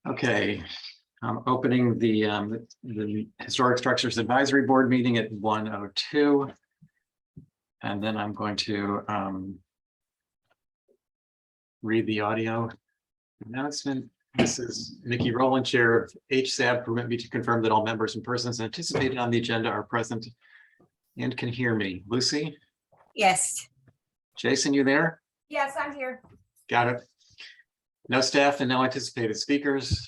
Okay, I'm opening the Historic Structures Advisory Board meeting at 1:02. And then I'm going to read the audio announcement. This is Nikki Rowland, Chair of HSAB. Permit me to confirm that all members and persons anticipated on the agenda are present and can hear me. Lucy? Yes. Jason, you there? Yes, I'm here. Got it. No staff and no anticipated speakers.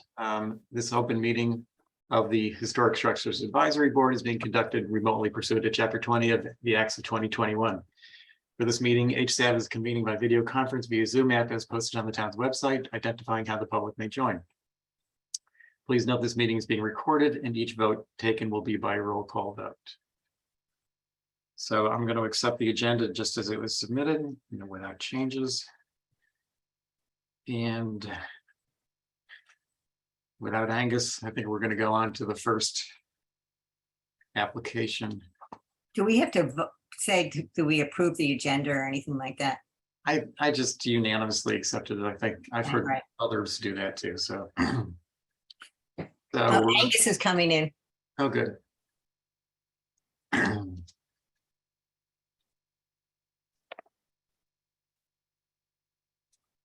This open meeting of the Historic Structures Advisory Board is being conducted remotely pursuant to Chapter 20 of the Acts of 2021. For this meeting, HSAB is convening by video conference via Zoom app as posted on the town's website, identifying how the public may join. Please note this meeting is being recorded and each vote taken will be by roll call vote. So I'm going to accept the agenda just as it was submitted, without changes. And without Angus, I think we're going to go on to the first application. Do we have to say, do we approve the agenda or anything like that? I just unanimously accepted it. I think I've heard Right. others do that too. So, Angus is coming in. Oh, good.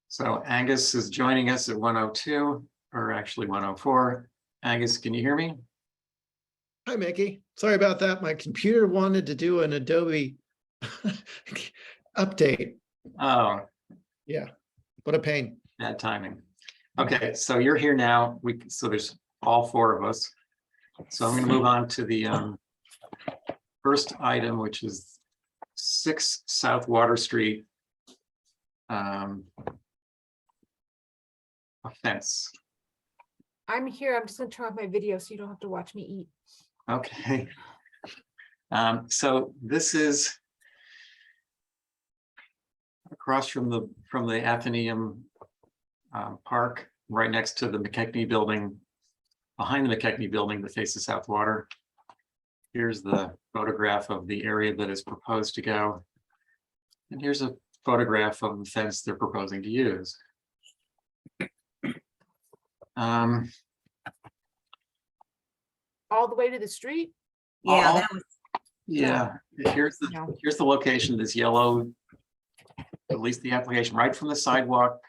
So Angus is joining us at 1:02, or actually 1:04. Angus, can you hear me? Hi, Mickey. Sorry about that. My computer wanted to do an Adobe update. Oh, Yeah, what a pain. bad timing. Okay, so you're here now. So there's all four of us. So I'm going to move on to the first item, which is 6 South Water Street. Offense. I'm here. I'm just gonna turn off my video so you don't have to watch me eat. Okay. So this is across from the Athenaeum Park, right next to the McKechnie building, behind the McKechnie building that faces South Water. Here's the photograph of the area that is proposed to go. And here's a photograph of the fence they're proposing to use. All the way to the street? Yeah, all- that was, Yeah, here's the location of this yellow, at least the application, right from the sidewalk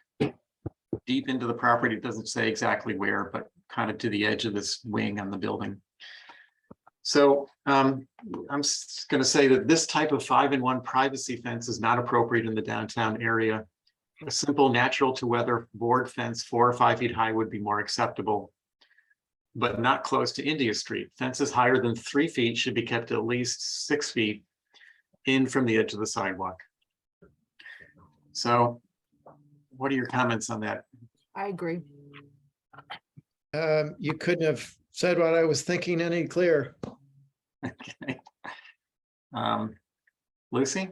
deep into the property. It doesn't say exactly where, but kind of to the edge of this wing on the building. So I'm going to say that this type of 5-in-1 privacy fence is not appropriate in the downtown area. A simple natural to weather board fence 4 or 5 feet high would be more acceptable, but not close to India Street. Fences higher than 3 feet should be kept at least 6 feet in from the edge of the sidewalk. So what are your comments on that? I agree. You couldn't have said what I was thinking any clearer. Okay. Lucy?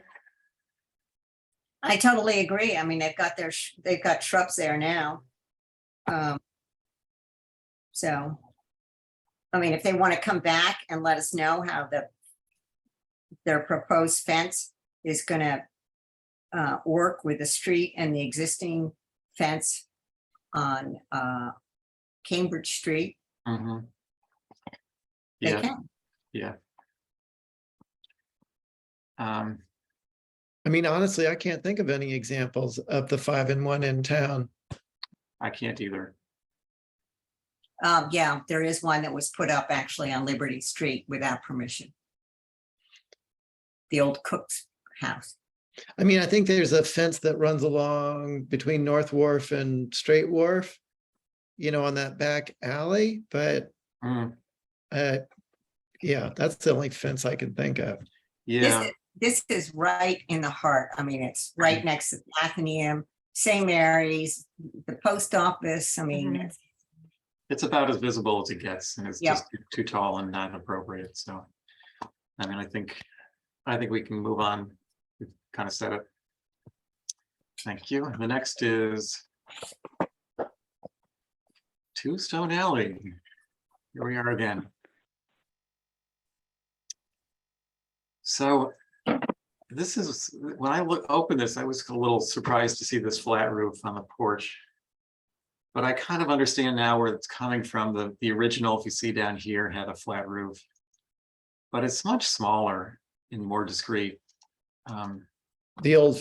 I totally agree. I mean, they've got shrubs there now. So, I mean, if they want to come back and let us know how their proposed fence is going to work with the street and the existing fence on Cambridge Street, Mm-hmm. they Yeah, can. yeah. I mean, honestly, I can't think of any examples of the 5-in-1 in town. I can't either. Yeah, there is one that was put up actually on Liberty Street without permission. The old cook's house. I mean, I think there's a fence that runs along between North Wharf and Straight Wharf, on that back alley, but Mm, yeah, that's the only fence I can think of. yeah, This is right in the heart. I mean, it's right next to Athenaeum, St. Mary's, the post office. I mean, Mhm. it's about as visible as it gets, and it's Yeah. just too tall and not appropriate. So, I mean, I think we can move on. We've kind of said it. Thank you. The next is 2 Stone Alley. Here we are again. So this is, when I opened this, I was a little surprised to see this flat roof on the porch. But I kind of understand now where it's coming from. The original, if you see down here, had a flat roof. But it's much smaller and more discreet. The old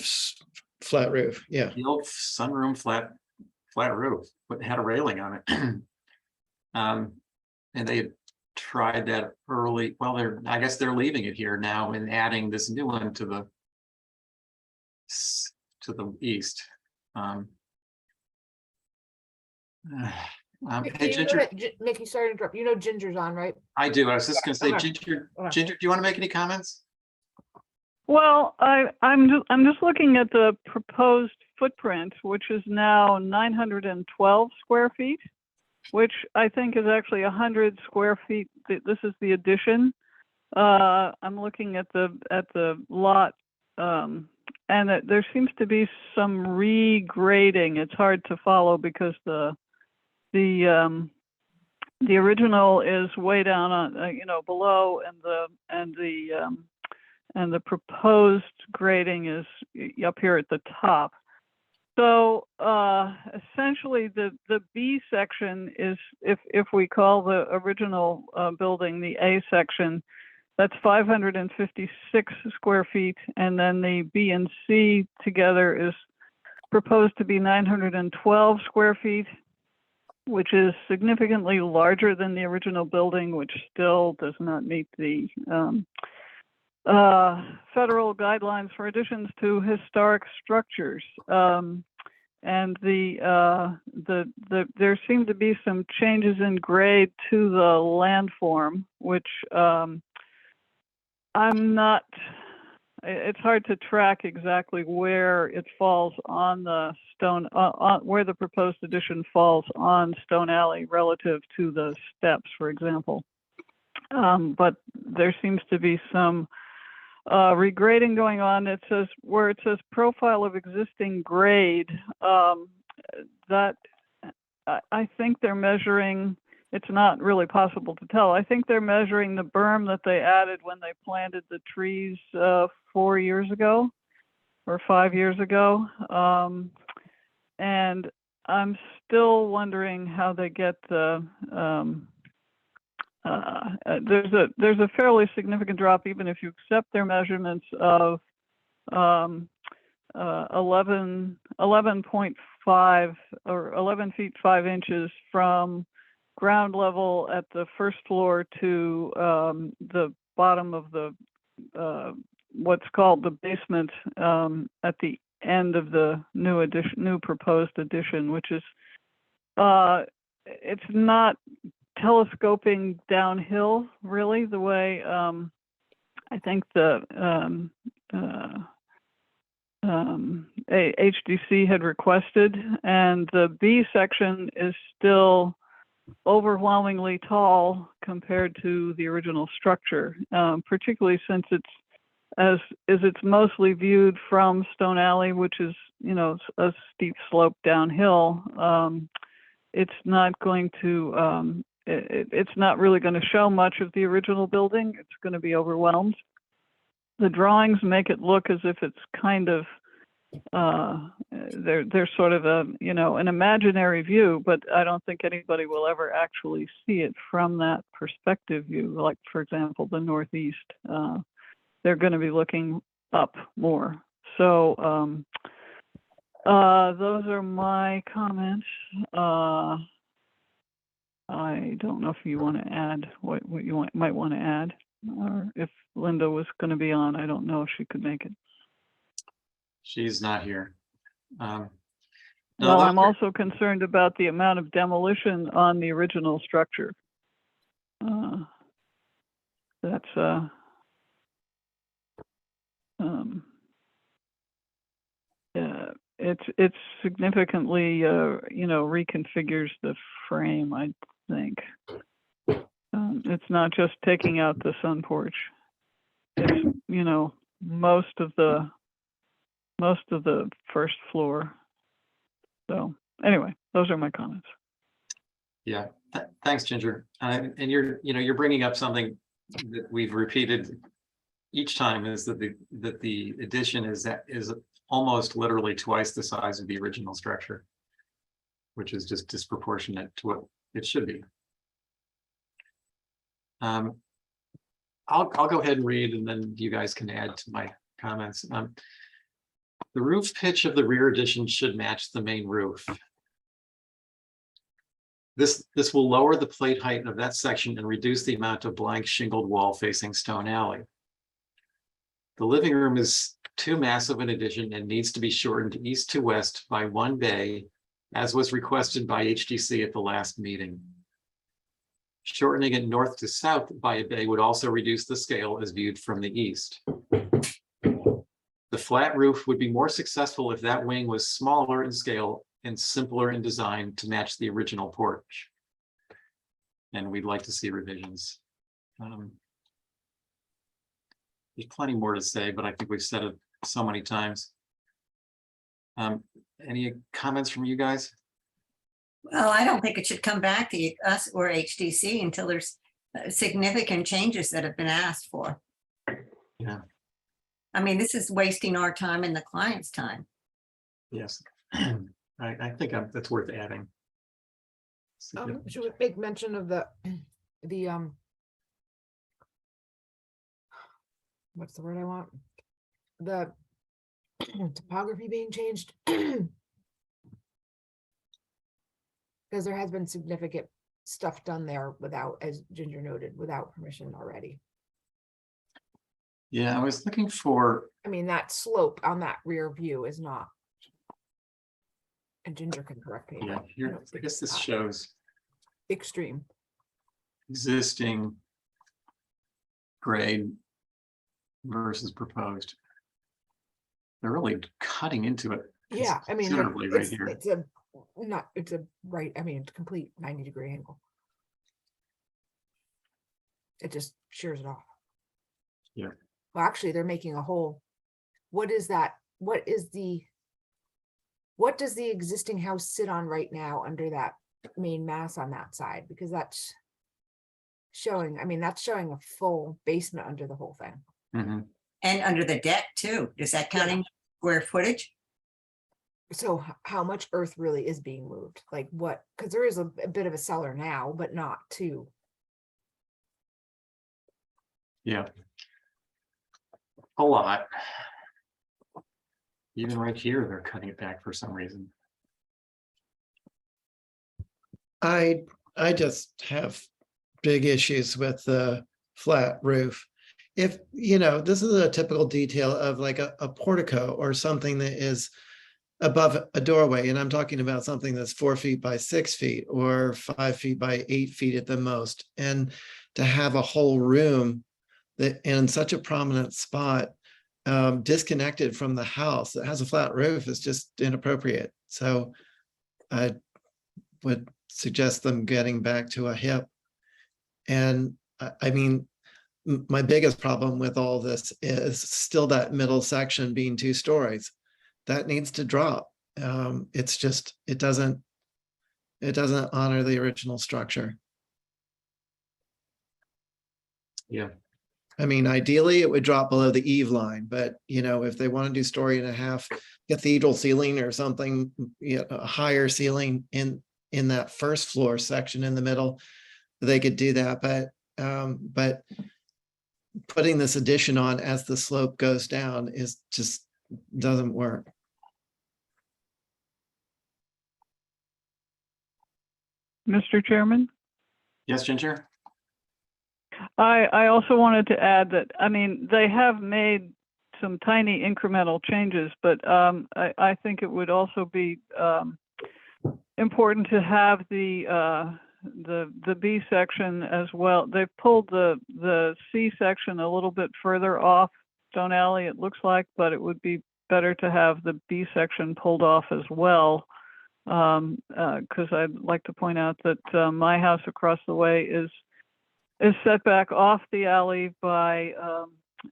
flat roof, yeah. The old sunroom flat roof, but had a railing on it. And they tried that early. Well, I guess they're leaving it here now and adding this new one to the east. Hey, Ginger, Mickey, sorry to interrupt. You know Ginger's on, right? I do. I was just gonna say, Okay. Ginger, do you want to make any comments? Well, I'm just looking at the proposed footprint, which is now 912 square feet, which I think is actually 100 square feet. This is the addition. I'm looking at the lot, and there seems to be some regrading. It's hard to follow because the original is way down on below, and the proposed grading is up here at the top. So essentially the B section is, if we call the original building the A section, that's 556 square feet. And then the B and C together is proposed to be 912 square feet, which is significantly larger than the original building, which still does not meet the federal guidelines for additions to historic structures. And there seem to be some changes in grade to the landform, which it's hard to track exactly where it falls on the stone, where the proposed addition falls on Stone Alley relative to the steps, for example. But there seems to be some regrading going on. It says profile of existing grade, that I think they're measuring. It's not really possible to tell. I think they're measuring the berm that they added when they planted the trees 4 years ago or 5 years ago. And I'm still wondering how they get the there's a fairly significant drop, even if you accept their measurements of 11.5 or 11 feet 5 inches from ground level at the first floor to the bottom of the what's called the basement at the end of the new proposed addition, which is it's not telescoping downhill really the way I think the HDC had requested, and the B section is still overwhelmingly tall compared to the original structure, particularly since it's mostly viewed from Stone Alley, which is a steep slope downhill. It's not going to it's not really going to show much of the original building. It's going to be overwhelmed. The drawings make it look as if it's kind of they're sort of an imaginary view, but I don't think anybody will ever actually see it from that perspective view. Like, for example, the Northeast, they're going to be looking up more. So those are my comments. I don't know if you want to add what you might want to add, or if Linda was going to be on. I don't know if she could make it. She's not here. Well, I'm also concerned about the amount of demolition on the original structure. It's significantly reconfigures the frame, I think. It's not just taking out the sun porch. It's most of the first floor. So anyway, those are my comments. Yeah, thanks, Ginger. And you're bringing up something that we've repeated each time, is that the addition is almost literally twice the size of the original structure. which is just disproportionate to what it should be. I'll go ahead and read, and then you guys can add to my comments. The roof pitch of the rear addition should match the main roof. This will lower the plate height of that section and reduce the amount of blank shingled wall facing Stone Alley. The living room is too massive an addition and needs to be shortened east to west by 1 bay, as was requested by HDC at the last meeting. Shortening it north to south by a bay would also reduce the scale as viewed from the east. The flat roof would be more successful if that wing was smaller in scale and simpler in design to match the original porch. And we'd like to see revisions. There's plenty more to say, but I think we've said it so many times. Any comments from you guys? Well, I don't think it should come back to us or HDC until there's significant changes that have been asked for. Yeah. I mean, this is wasting our time and the client's time. Yes. I think that's worth adding. Should we make mention of the what's the word I want? The topography being changed? Because there has been significant stuff done there without, as Ginger noted, without permission already. Yeah, I was looking for, I mean, that slope on that rear view is not. And Ginger can correct me. yeah, here, I guess this shows Extreme. existing grade versus proposed. They're really cutting into it. Yeah, I mean, considerably right it's here. it's a right, I mean, it's a complete 90-degree angle. It just shears it off. Yeah. Well, actually, they're making a whole, what is that? What does the existing house sit on right now under that main mass on that side? Because that's showing, I mean, that's showing a full basement under the whole thing. Mhm. And under the deck too. Does that count in square footage? So how much earth really is being moved? Like what, because there is a bit of a cellar now, but not too. Yeah. A lot. Even right here, they're cutting it back for some reason. I just have big issues with the flat roof. If, this is a typical detail of like a portico or something that is above a doorway. And I'm talking about something that's 4 feet by 6 feet or 5 feet by 8 feet at the most. And to have a whole room that in such a prominent spot, disconnected from the house that has a flat roof is just inappropriate. So I would suggest them getting back to a hip. And I mean, my biggest problem with all this is still that middle section being 2 stories. That needs to drop. It's just, it doesn't honor the original structure. Yeah. I mean, ideally it would drop below the eave line, but if they want to do 1.5 story cathedral ceiling or something, a higher ceiling in that first floor section in the middle, they could do that. But putting this addition on as the slope goes down is just doesn't work. Mr. Chairman? Yes, Ginger? I also wanted to add that, I mean, they have made some tiny incremental changes, but I think it would also be important to have the B section as well. They've pulled the C section a little bit further off Stone Alley, it looks like, but it would be better to have the B section pulled off as well. Because I'd like to point out that my house across the way is set back off the alley by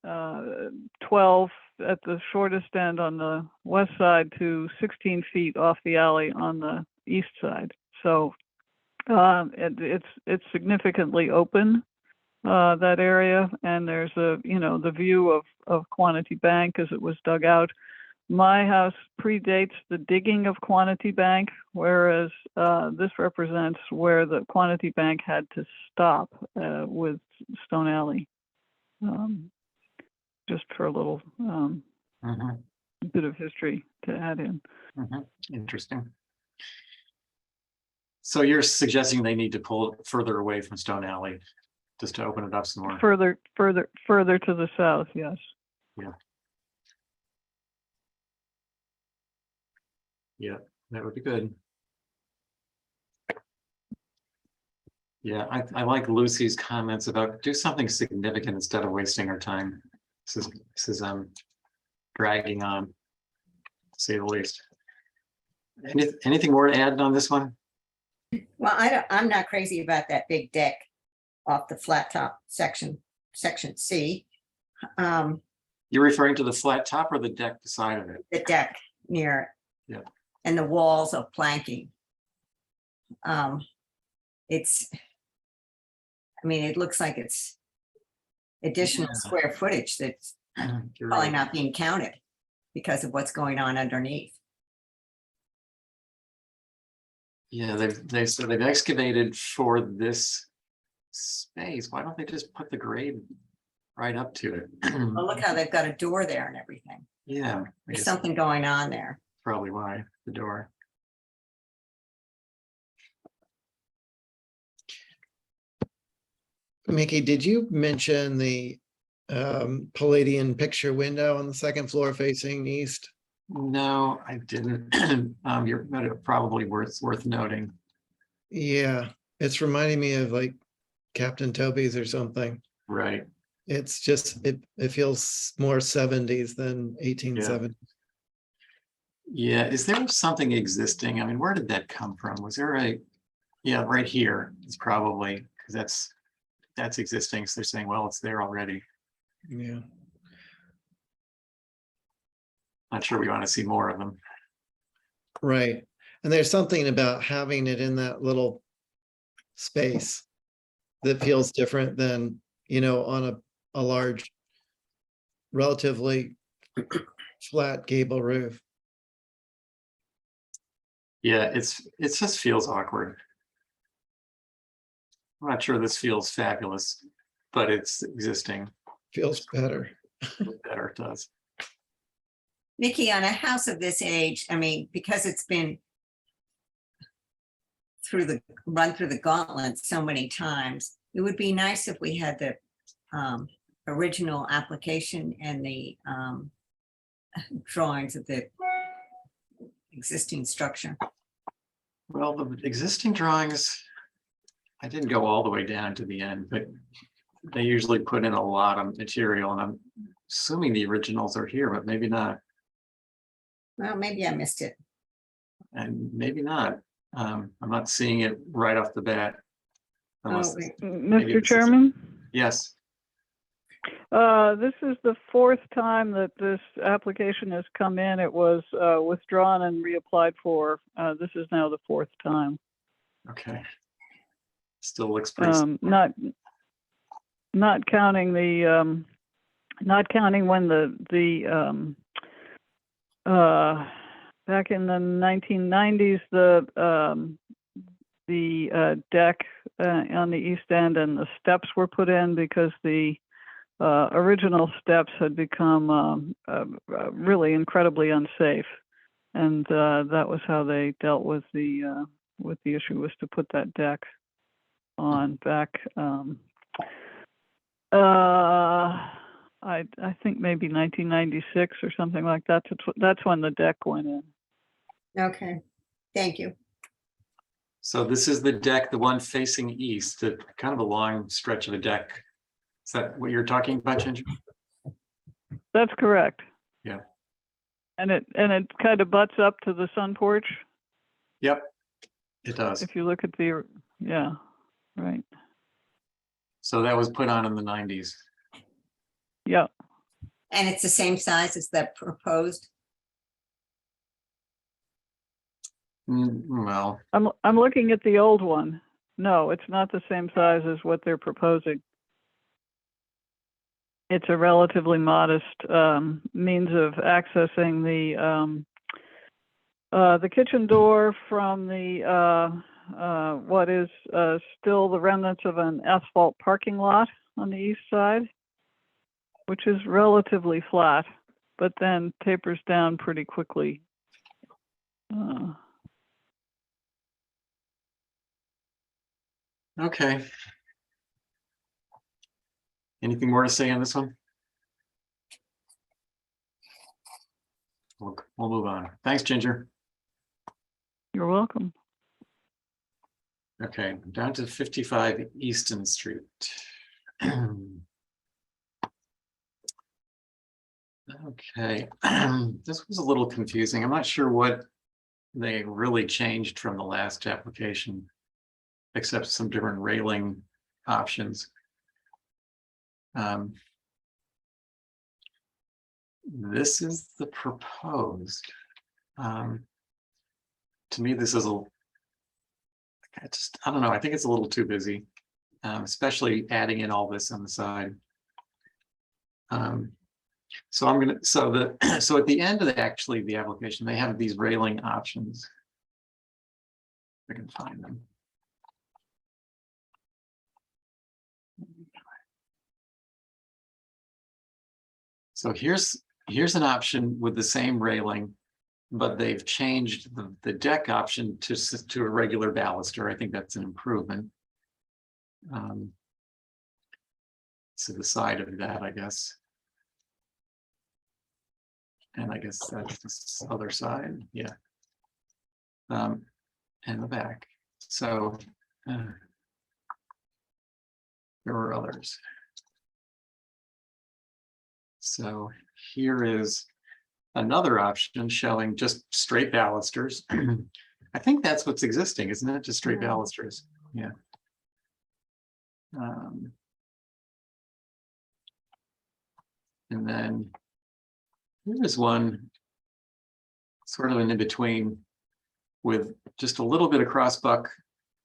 12 at the shortest end on the west side to 16 feet off the alley on the east side. So it's significantly open, that area, and there's the view of Quantity Bank as it was dug out. my house predates the digging of Quantity Bank, whereas this represents where the Quantity Bank had to stop with Stone Alley. Just for a little Mhm, bit of history to add in. mhm. Interesting. So you're suggesting they need to pull it further away from Stone Alley just to open it up some more? Further to the south, yes. Yeah, that would be good. Yeah, I like Lucy's comments about do something significant instead of wasting our time. This is dragging on, to say the least. Anything more to add on this one? Well, I'm not crazy about that big deck off the flat top section C. You're referring to the flat top or the deck beside of it? The deck near it. Yeah. And the walls of planking. It's, I mean, it looks like it's additional Yeah. square footage that's You're probably right. not being counted because of what's going on underneath. Yeah, they've excavated for this space. Why don't they just put the grade right up to it? Well, look how they've got a door there and everything. Yeah, I There's guess something going on there. probably why the door. Mickey, did you mention the Palladian picture window on the second floor facing east? No, I didn't. But it probably worth noting. Yeah, it's reminding me of like Captain Toby's or something. Right. It's just, it feels more 70s than 1870s. Yeah, is there something existing? I mean, where did that come from? Was there yeah, right here. It's probably because that's existing. So they're saying, well, it's there already. Yeah. Not sure we want to see more of them. Right. And there's something about having it in that little space that feels different than, on a large, relatively flat gable roof. Yeah, it just feels awkward. I'm not sure this feels fabulous, but it's existing. Feels better. Better it does. Nikki, on a house of this age, I mean, because it's been run through the gauntlet so many times, it would be nice if we had the original application and the drawings of the existing structure. Well, the existing drawings, I didn't go all the way down to the end, but they usually put in a lot of material, and I'm assuming the originals are here, but maybe not, Well, maybe I missed it. and maybe not. I'm not seeing it right off the bat. Unless, Oh, wait. maybe Mr. this is- Chairman, yes, this is the fourth time that this application has come in. It was withdrawn and reapplied for. This is now the fourth time. okay. Still looks pretty. Not counting the not counting when the back in the 1990s the deck on the east end and the steps were put in because the original steps had become really incredibly unsafe, and that was how they dealt with the issue, was to put that deck on back. I think maybe 1996 or something like that. That's when the deck went in. Okay, thank you. So this is the deck, the one facing east, the kind of a long stretch of a deck. Is that what you're talking about, Ginger? That's correct. Yeah. And it kind of butts up to the sun porch. Yep, it does. If you look at the, yeah, right. So that was put on in the 90s. Yeah. And it's the same size as the proposed? Well, I'm looking at the old one. No, it's not the same size as what they're proposing. it's a relatively modest means of accessing the kitchen door from the what is still the remnants of an asphalt parking lot on the east side, which is relatively flat, but then tapers down pretty quickly. Okay. Anything more to say on this one? We'll move on. Thanks, Ginger. You're welcome. Okay, down to 55 Easton Street. Okay, this was a little confusing. I'm not sure what they really changed from the last application, except some different railing options. This is the proposed. To me, this is I don't know, I think it's a little too busy, especially adding in all this on the side. So so at the end of the application, they have these railing options. If I can find them. So here's an option with the same railing, but they've changed the deck option to a regular baluster. I think that's an improvement. To the side of that, I guess. And I guess that's this other side, yeah. And the back. So there were others. So here is another option showing just straight balusters. I think that's what's existing, isn't it? Just straight balusters, yeah. And then here is one sort of an in-between with just a little bit of crossbuck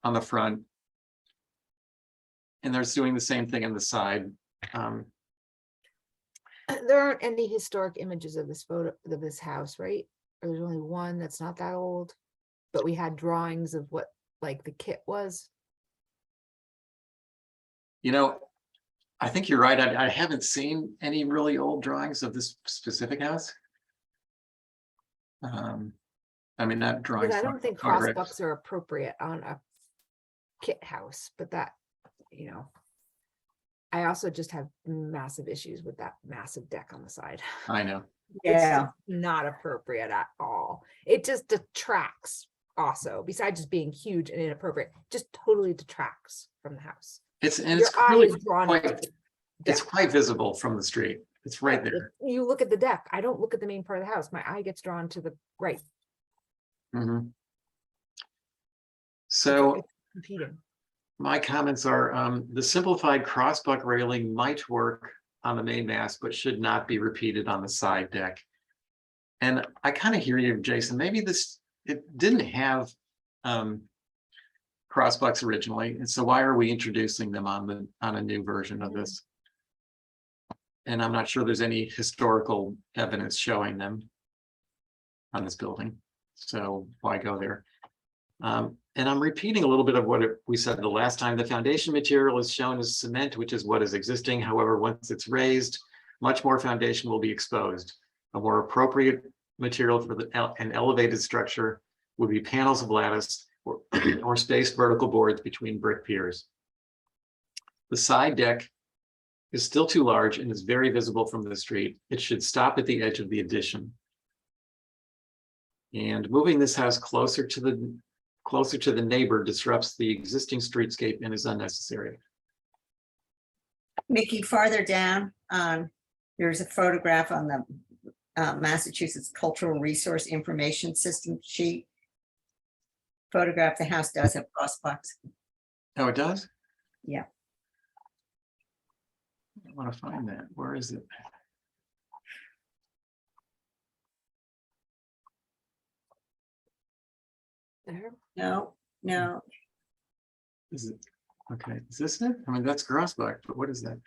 on the front. And they're doing the same thing on the side. There aren't any historic images of this photo of this house, right? Or there's only one that's not that old, but we had drawings of what like the kit was. You know, I think you're right. I haven't seen any really old drawings of this specific house. I mean, not drawings. Because I don't think photographs. crossbucks are appropriate on a kit house, but that, you know, I also just have massive issues with that massive deck on the side. I know. It's Yeah. just not appropriate at all. It just detracts also, besides just being huge and inappropriate, just totally detracts from the house. It's Your eye really is drawn to quite, the it's deck. quite visible from the street. It's right there. You look at the deck. I don't look at the main part of the house. My eye gets drawn to the right. Mhm. It's So like it's competing. my comments are the simplified crossbuck railing might work on the main mast, but should not be repeated on the side deck. And I kind of hear you, Jason. Maybe it didn't have crossbucks originally, and so why are we introducing them on a new version of this? And I'm not sure there's any historical evidence showing them on this building, so why go there? And I'm repeating a little bit of what we said the last time. The foundation material is shown as cement, which is what is existing. However, once it's raised, much more foundation will be exposed. A more appropriate material for an elevated structure would be panels of lattice or spaced vertical boards between brick piers. The side deck is still too large and is very visible from the street. It should stop at the edge of the addition. And moving this house closer to the neighbor disrupts the existing streetscape and is unnecessary. Mickey, farther down, there's a photograph on the Massachusetts Cultural Resource Information System sheet. Photograph, the house does have crossbucks. Oh, it does? Yeah. I want to find that. Where is it? There. No. Is it? Okay, is this it? I mean, that's crossbuck, but what is that?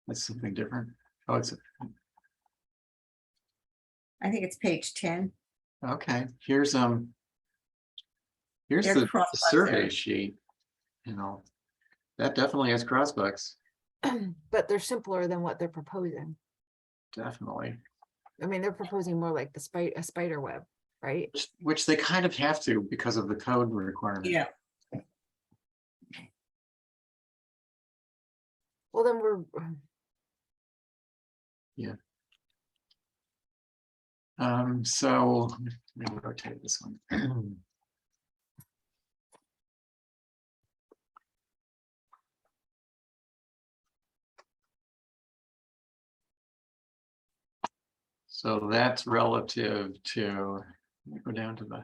That's something different. Oh, it's, I think it's page 10. okay, here's They're the crossbucks survey there. sheet, that definitely has crossbucks, But they're simpler than what they're proposing. definitely. I mean, they're proposing more like a spider web, right? Which they kind of have to because of the code requirement. Yeah, Well, then we're, So let me rotate this one. So that's relative to, let me go down to the.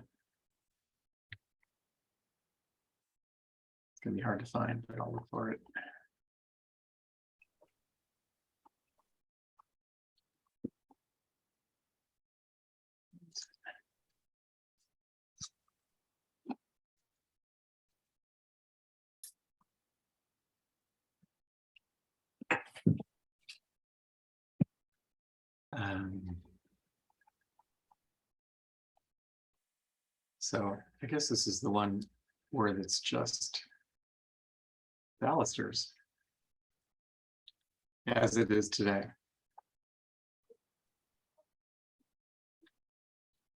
It's gonna be hard to find, but I'll look for it. So I guess this is the one where it's just balusters as it is today.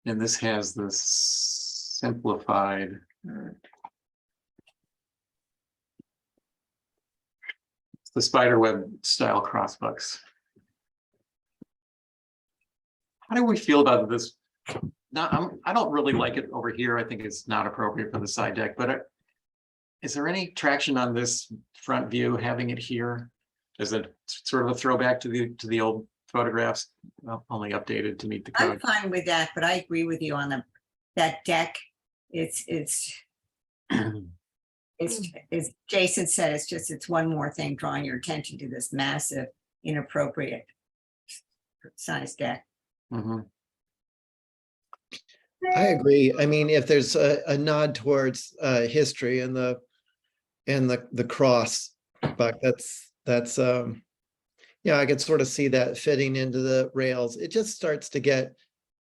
And this has this simplified. The spider web style crossbucks. How do we feel about this? Now, I don't really like it over here. I think it's not appropriate for the side deck, but is there any traction on this front view, having it here? Is it sort of a throwback to the old photographs, well, only updated to meet the I'm code? fine with that, but I agree with you on that deck. It's as Jason said, it's one more thing drawing your attention to this massive, inappropriate size deck. Mhm. I agree. I mean, if there's a nod towards history and the cross, but that's yeah, I could sort of see that fitting into the rails. It just starts to get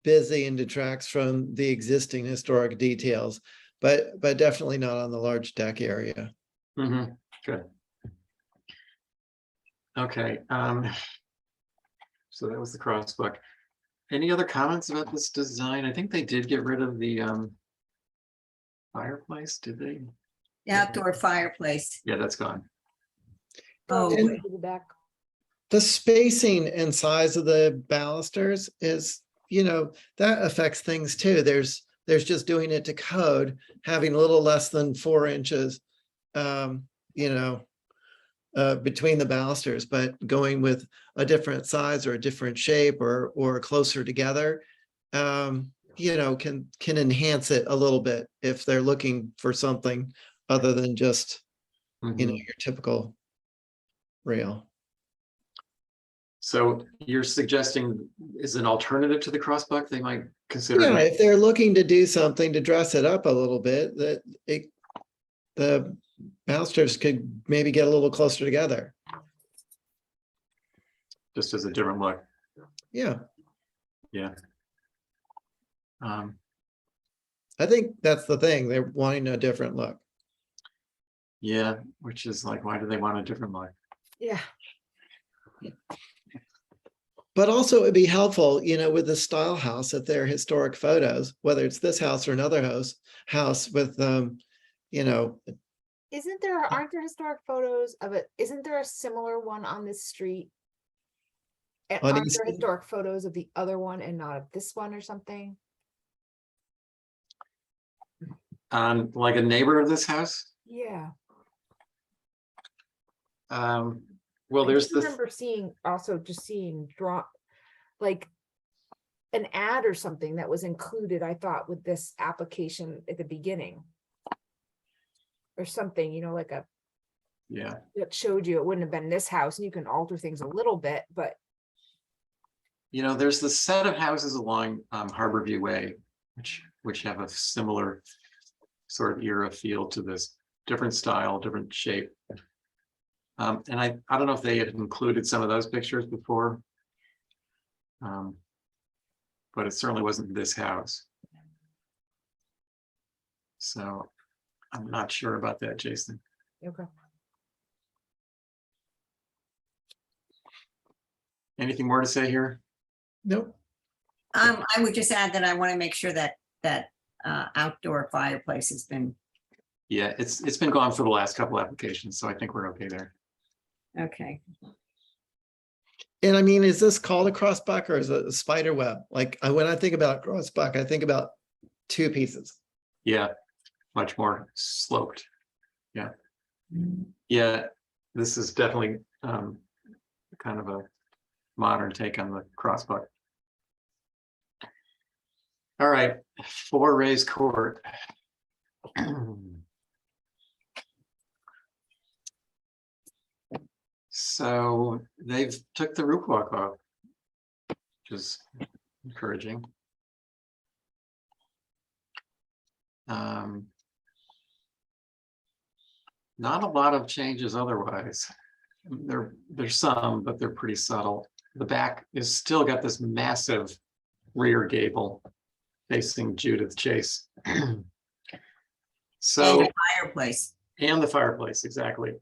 busy and detracts from the existing historic details, but definitely not on the large deck area. Mhm. Good. Okay, so that was the crossbuck. Any other comments about this design? I think they did get rid of the fireplace, did they? The outdoor fireplace. Yeah, that's gone. Oh, And- to the back. The spacing and size of the balusters is, that affects things too. There's just doing it to code, having a little less than 4 inches, between the balusters, but going with a different size or a different shape or closer together, can enhance it a little bit if they're looking for something other than just, Mhm. your typical rail. So you're suggesting is an alternative to the crossbuck, they might consider Yeah, that? if they're looking to do something to dress it up a little bit, the balusters could maybe get a little closer together. Just as a different look, Yeah, yeah. I think that's the thing. They're wanting a different look. Yeah, which is like, why do they want a different look? Yeah. But also it'd be helpful, with the style house, if they're historic photos, whether it's this house or another house with, Aren't there historic photos of it? Isn't there a similar one on this street? And On aren't there Easton? historic photos of the other one and not of this one or something? Like a neighbor of this house? Yeah. Well, I there's just this, remember seeing like an ad or something that was included, I thought, with this application at the beginning. Or something, like yeah, that showed you it wouldn't have been this house and you can alter things a little bit, but there's this set of houses along Harborview Way, which have a similar sort of era feel to this, different style, different shape. And I don't know if they had included some of those pictures before. But it certainly wasn't this house. So I'm not sure about that, Jason. Okay. Anything more to say here? Nope. I would just add that I want to make sure that outdoor fireplace has been, Yeah, it's been gone for the last couple applications, so I think we're okay there. okay. And I mean, is this called a crossbuck or is it a spider web? Like when I think about crossbuck, I think about two pieces. Yeah, much more sloped. Yeah. Yeah, this is definitely kind of a modern take on the crossbuck. All right, 4 Rays Court. So they've took the roof walk off, which is encouraging. Not a lot of changes otherwise. There's some, but they're pretty subtle. The back is still got this massive rear gable facing Judith Chase. So, And a fireplace. and the fireplace, exactly.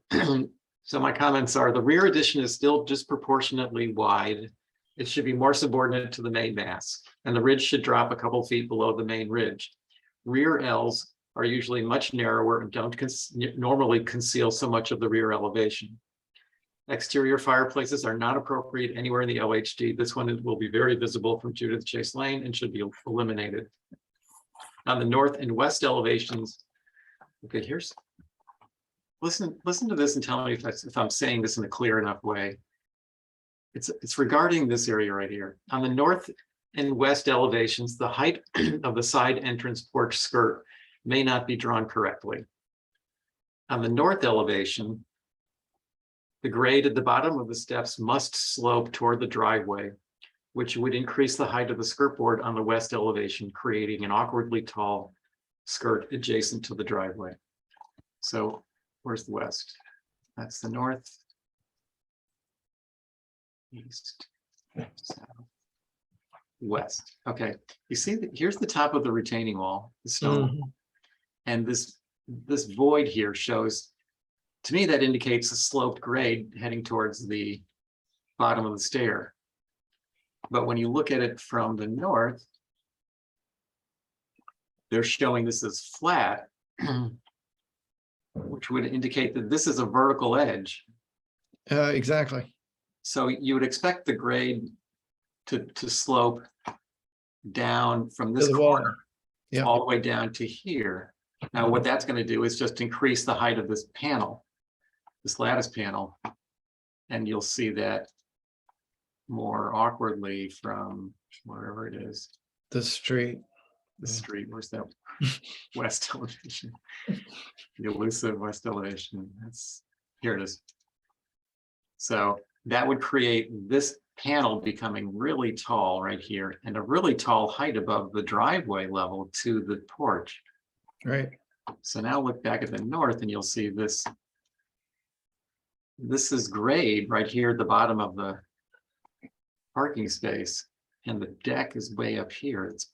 So my comments are, the rear addition is still disproportionately wide. It should be more subordinate to the main mass, and the ridge should drop a couple feet below the main ridge. Rear Ls are usually much narrower and don't normally conceal so much of the rear elevation. Exterior fireplaces are not appropriate anywhere in the LHD. This one will be very visible from Judith Chase Lane and should be eliminated. On the north and west elevations, okay, listen to this and tell me if I'm saying this in a clear enough way. It's regarding this area right here. On the north and west elevations, the height of the side entrance porch skirt may not be drawn correctly. On the north elevation, the grade at the bottom of the steps must slope toward the driveway, which would increase the height of the skirt board on the west elevation, creating an awkwardly tall skirt adjacent to the driveway. So where's the west? That's the north, east, south, west. Okay, you see that here's the top of the retaining wall, the stone wall. And this void here shows, to me, that indicates a sloped grade heading towards the bottom of the stair. But when you look at it from the north, they're showing this as flat, which would indicate that this is a vertical edge. Exactly. So you would expect the grade to slope down from this To the wall. corner Yeah. all the way down to here. Now, what that's going to do is just increase the height of this panel, this lattice panel, and you'll see that more awkwardly from wherever it is, The street. the street. Where's that west elevation? The elusive west elevation. That's here it is. So that would create this panel becoming really tall right here and a really tall height above the driveway level to the porch. Right. So now look back at the north and you'll see this. This is grade right here at the bottom of the parking space, and the deck is way up here. It's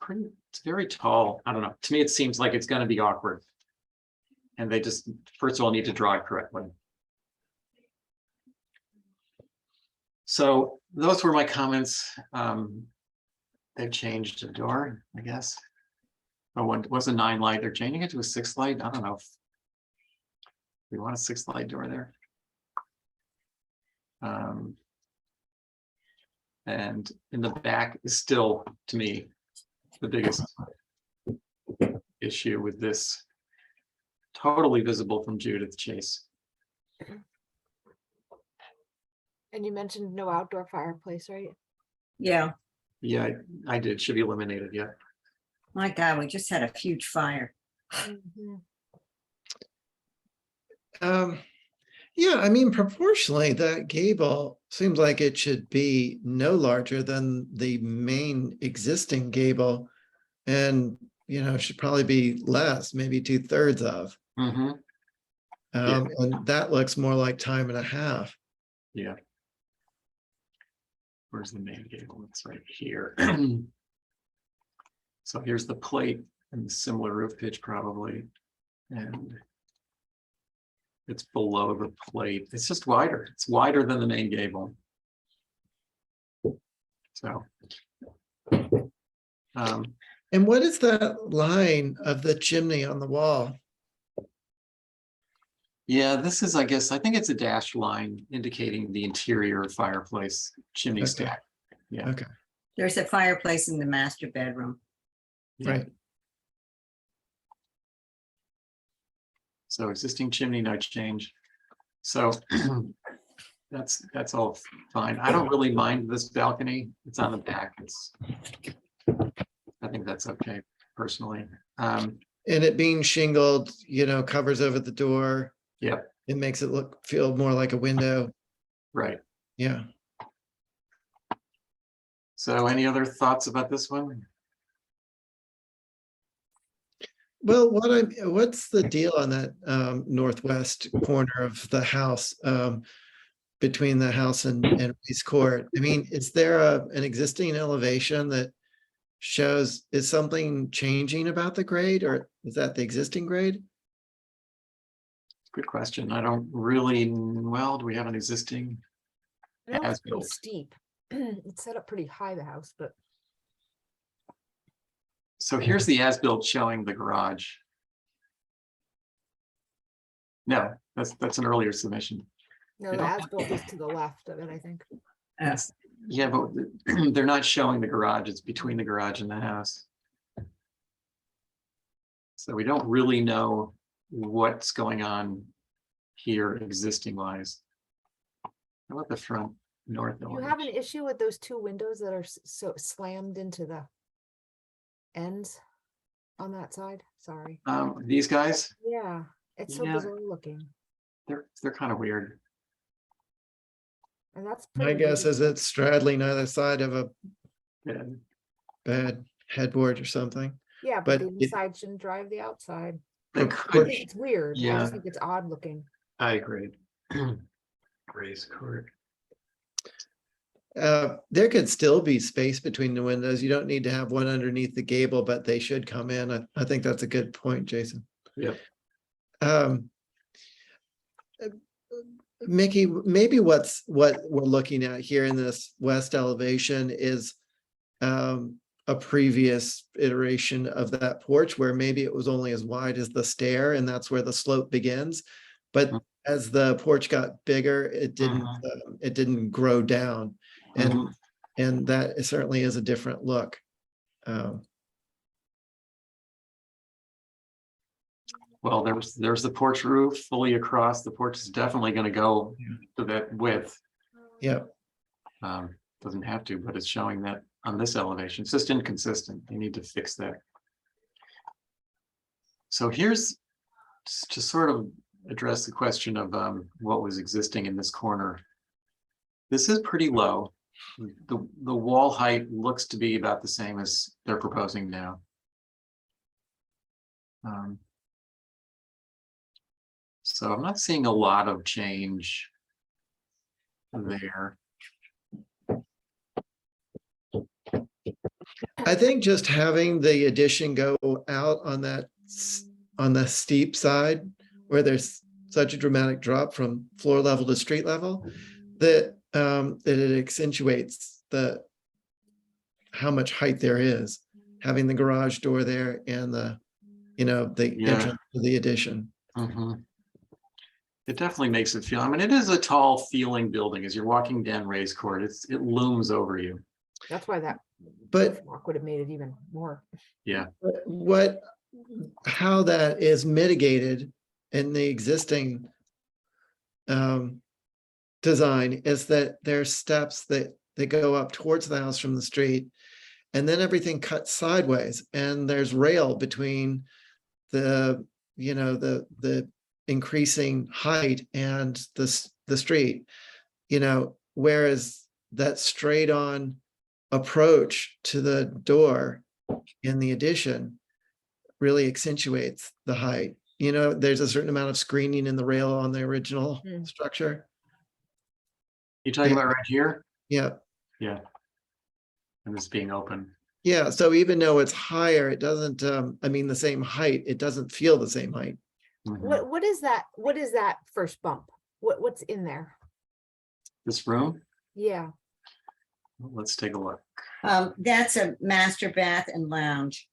very tall. I don't know. To me, it seems like it's going to be awkward. And they just, first of all, need to draw it correctly. So those were my comments. They've changed the door, I guess. Oh, it was a 9 light. They're changing it to a 6 light. I don't know if we want a 6 light door there. And in the back is still, to me, the biggest issue with this. Totally visible from Judith Chase. And you mentioned no outdoor fireplace, right? Yeah, Yeah, I did. Should be eliminated. Yeah. my God, we just had a huge fire. Yeah, I mean, proportionally, that gable seems like it should be no larger than the main existing gable. And, should probably be less, maybe 2/3 of. Mm-hmm. And that looks more like time and a half. Yeah. Where's the main gable? It's right here. So here's the plate and the similar roof pitch probably. And it's below the plate. It's just wider. It's wider than the main gable. So. And what is that line of the chimney on the wall? Yeah, this is, I guess, I think it's a dashed line indicating the interior fireplace chimney Okay. stack. Yeah. Okay, There's a fireplace in the master bedroom. Yeah. right. So existing chimney, no change. So that's all fine. I don't really mind this balcony. It's on the back. I think that's okay personally. And it being shingled, covers over the door. Yep, It makes it feel more like a window. right. Yeah. So any other thoughts about this one? Well, what's the deal on that northwest corner of the house, between the house and Reese Court? I mean, is there an existing elevation that shows, is something changing about the grade, or is that the existing grade? Good question. I don't really, well, do we have an existing? I know it's pretty As-built. steep. It's set up pretty high, the house, but So here's the as-built showing the garage. No, that's an earlier submission. no, They the don't- as-built is to the left of it, I think. Yes. Yeah, but they're not showing the garage. It's between the garage and the house. So we don't really know what's going on here existing wise. How about the front north? Do you have an issue with those two windows that are so slammed into the ends on that side? Sorry. These guys, Yeah, it's so Yeah. bizarre looking. they're kind of weird. And that's My pretty guess big. is it's straddling either side of a Yeah. bad headboard or something. Yeah, but but the it- inside shouldn't drive the outside. They Or- I could, think it's weird. I Yeah. just think it's odd looking. I agree. Raise court. There could still be space between the windows. You don't need to have one underneath the gable, but they should come in. I think that's a good point, Jason. Yep. Um, Mickey, maybe what we're looking at here in this west elevation is a previous iteration of that porch where maybe it was only as wide as the stair and that's where the slope begins. But Mhm. as the porch got bigger, it didn't grow down. And that certainly is a different look. Well, there's the porch roof fully across. The porch is definitely going to go Yeah. to that width. Yeah, Doesn't have to, but it's showing that on this elevation. It's just inconsistent. You need to fix that. So here's to sort of address the question of what was existing in this corner. This is pretty low. The wall height looks to be about the same as they're proposing now. So I'm not seeing a lot of change there. I think just having the addition go out on on the steep side where there's such a dramatic drop from floor level to street level, that it accentuates how much height there is, having the garage door there and the Yeah. entrance to the addition. Mhm. It definitely makes it feel, I mean, it is a tall feeling building as you're walking down Race Court. It looms over you. That's why that But walk would have made it even more. how that is mitigated in the existing design is that there's steps that go up towards the house from the street, and then everything cuts sideways, and there's rail between the increasing height and the street, whereas that straight on approach to the door in the addition really accentuates the height. you know, there's a certain amount of screening in the rail on the original Mm. structure. You talking Yeah. about right here? Yeah. Yeah. And this being open. Yeah. So even though it's higher, it doesn't, I mean, the same height, it doesn't feel the same height. Mhm. What is that? What is that first bump? What's in there? This room, Yeah. let's take a look. That's a master bath and lounge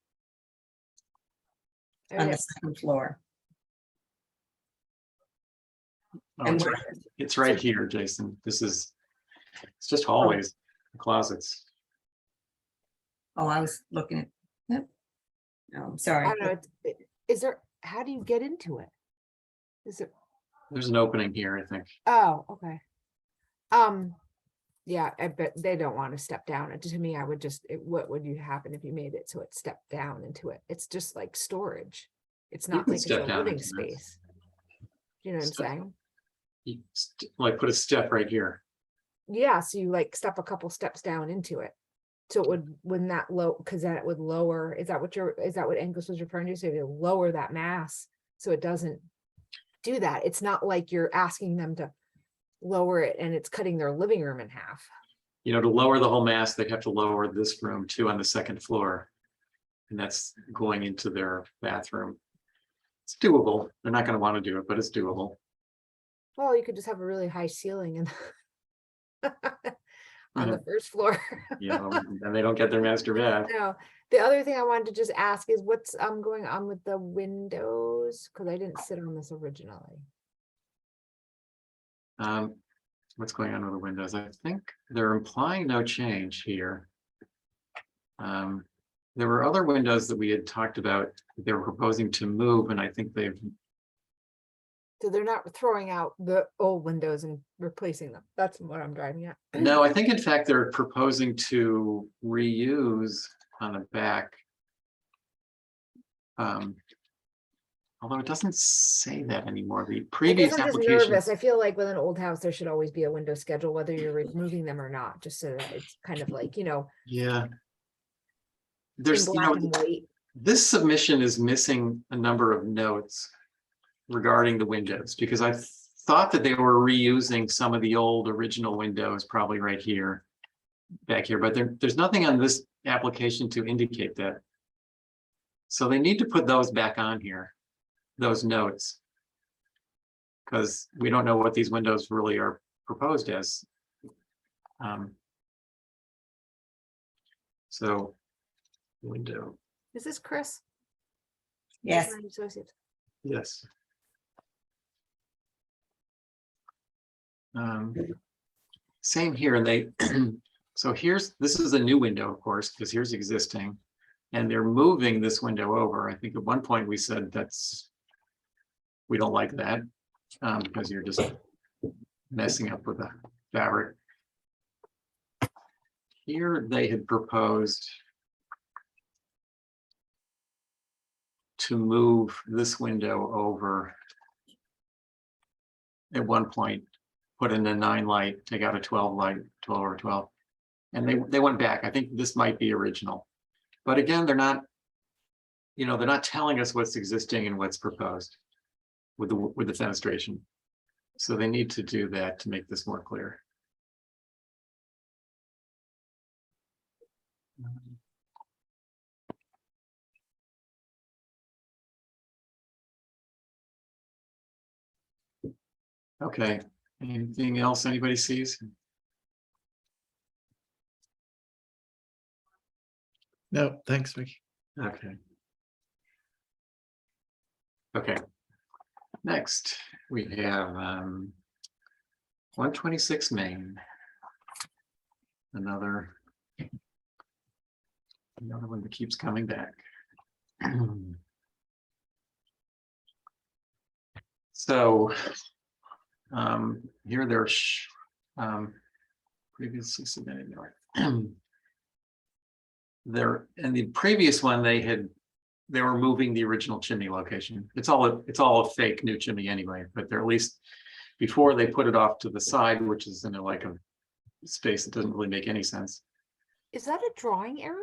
Oh, on yeah. the second floor. Oh, And it's we're- right- it's right here, Jason. It's just hallways, closets. Oh, I was looking at, yep. No, I'm I sorry. don't know. Is there, how do you get into it? Is it, There's an opening here, I think. oh, okay. Yeah, I bet they don't want to step down. And to me, I would just, what would you happen if you made it so it stepped down into it? It's just like storage. It's You not can like it's step a down living into this. space. You know what I'm Step- saying? You like put a step right here. Yeah, so you like step a couple steps down into it. So it would, when that low, because then it would lower, is that what Angus was referring to? So you lower that mass, so it doesn't do that. It's not like you're asking them to lower it and it's cutting their living room in half. You know, to lower the whole mass, they have to lower this room too on the second floor. And that's going into their bathroom. It's doable. They're not gonna want to do it, but it's doable. Well, you could just have a really high ceiling and on the Mhm. first floor. You know, and they don't get their master bath. No, the other thing I wanted to just ask is what's going on with the windows? Because I didn't sit on this originally. What's going on with the windows? I think they're implying no change here. There were other windows that we had talked about, that they were proposing to move, and I think they've, So they're not throwing out the old windows and replacing them. That's what I'm driving at. no, I think in fact they're proposing to reuse on the back. Although it doesn't say that anymore. The I guess previous I'm just nervous. applications, I feel like with an old house, there should always be a window schedule, whether you're removing them or not, just so that it's kind of like, yeah. in There's, you black know, and white. this submission is missing a number of notes regarding the windows, because I thought that they were reusing some of the old original windows, probably right here, back here, but there's nothing on this application to indicate that. So they need to put those back on here, those notes. Because we don't know what these windows really are proposed as. So, window, Is this Chris? Yes, Design Associates. yes. Same here, and so this is a new window, of course, because here's existing. And they're moving this window over. I think at one point we said we don't like that, because you're just messing up with the fabric. Here they had proposed to move this window over. At one point, put in a 9 light, take out a 12 light, 12 or 12. And they went back. I think this might be original. But again, they're not telling us what's existing and what's proposed with the fenestration. So they need to do that to make this more clear. Okay, anything else anybody sees? No, thanks, Vicky. Okay. Okay. Next, we have 126 Main. Another one that keeps coming back. So here they're previously submitted. There in the previous one they were moving the original chimney location. It's all a fake new chimney anyway, but they're at least before they put it off to the side, which is in a space that doesn't really make any sense. Is that a drawing error?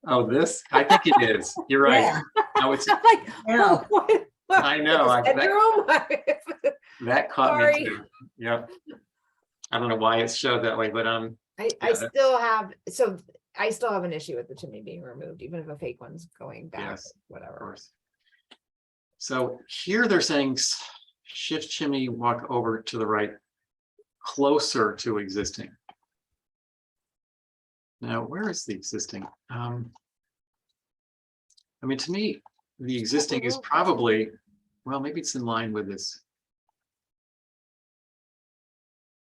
Oh, this, I think it is. You're right. Yeah. No, it's, I'm like, Yeah. what? I know, It's a bedroom? that caught me Sorry. too. Yep. I don't know why it's showed that way, but I Yeah, still have, so I still have an issue with the chimney being removed, even if a fake one's going back, Yes, of whatever. course. So here they're saying shift chimney walk over to the right, closer to existing. Now, where is the existing? I mean, to me, the existing is probably, well, maybe it's in line with this.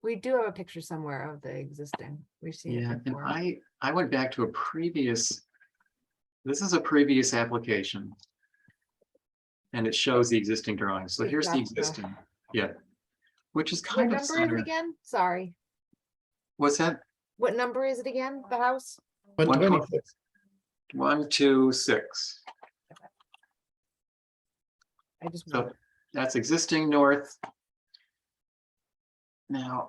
We do have a picture somewhere of the existing. We've seen Yeah, it and before. I went back to a previous, this is a previous application. And it shows the existing drawing. So If here's the that's the- existing, yeah. Which is What kind of number is it center. again? Sorry. What's that? What number is it again? The house? 126. 126. I just. So that's existing north. Now,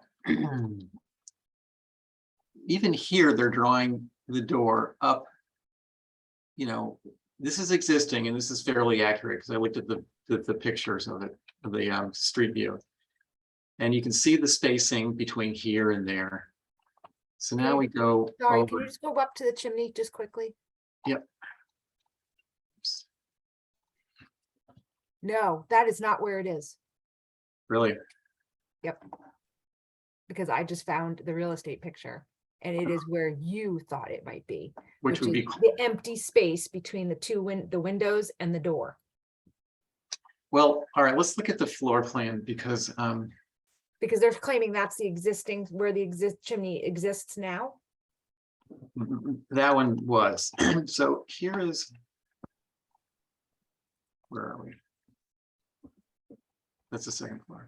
even here, they're drawing the door up. You know, this is existing and this is fairly accurate because I looked at the pictures of it, of the street view. And you can see the spacing between here and there. So now we go Sorry, can over. you just go up to the chimney just quickly? Yep. No, that is not where it is. Really? Yep. Because I just found the real estate picture and it is where you thought it might be. Which would is be, the empty space between the windows and the door. well, all right, let's look at the floor plan because Because they're claiming that's the existing, where the chimney exists now. that one was. So here is, where are we? That's the second floor.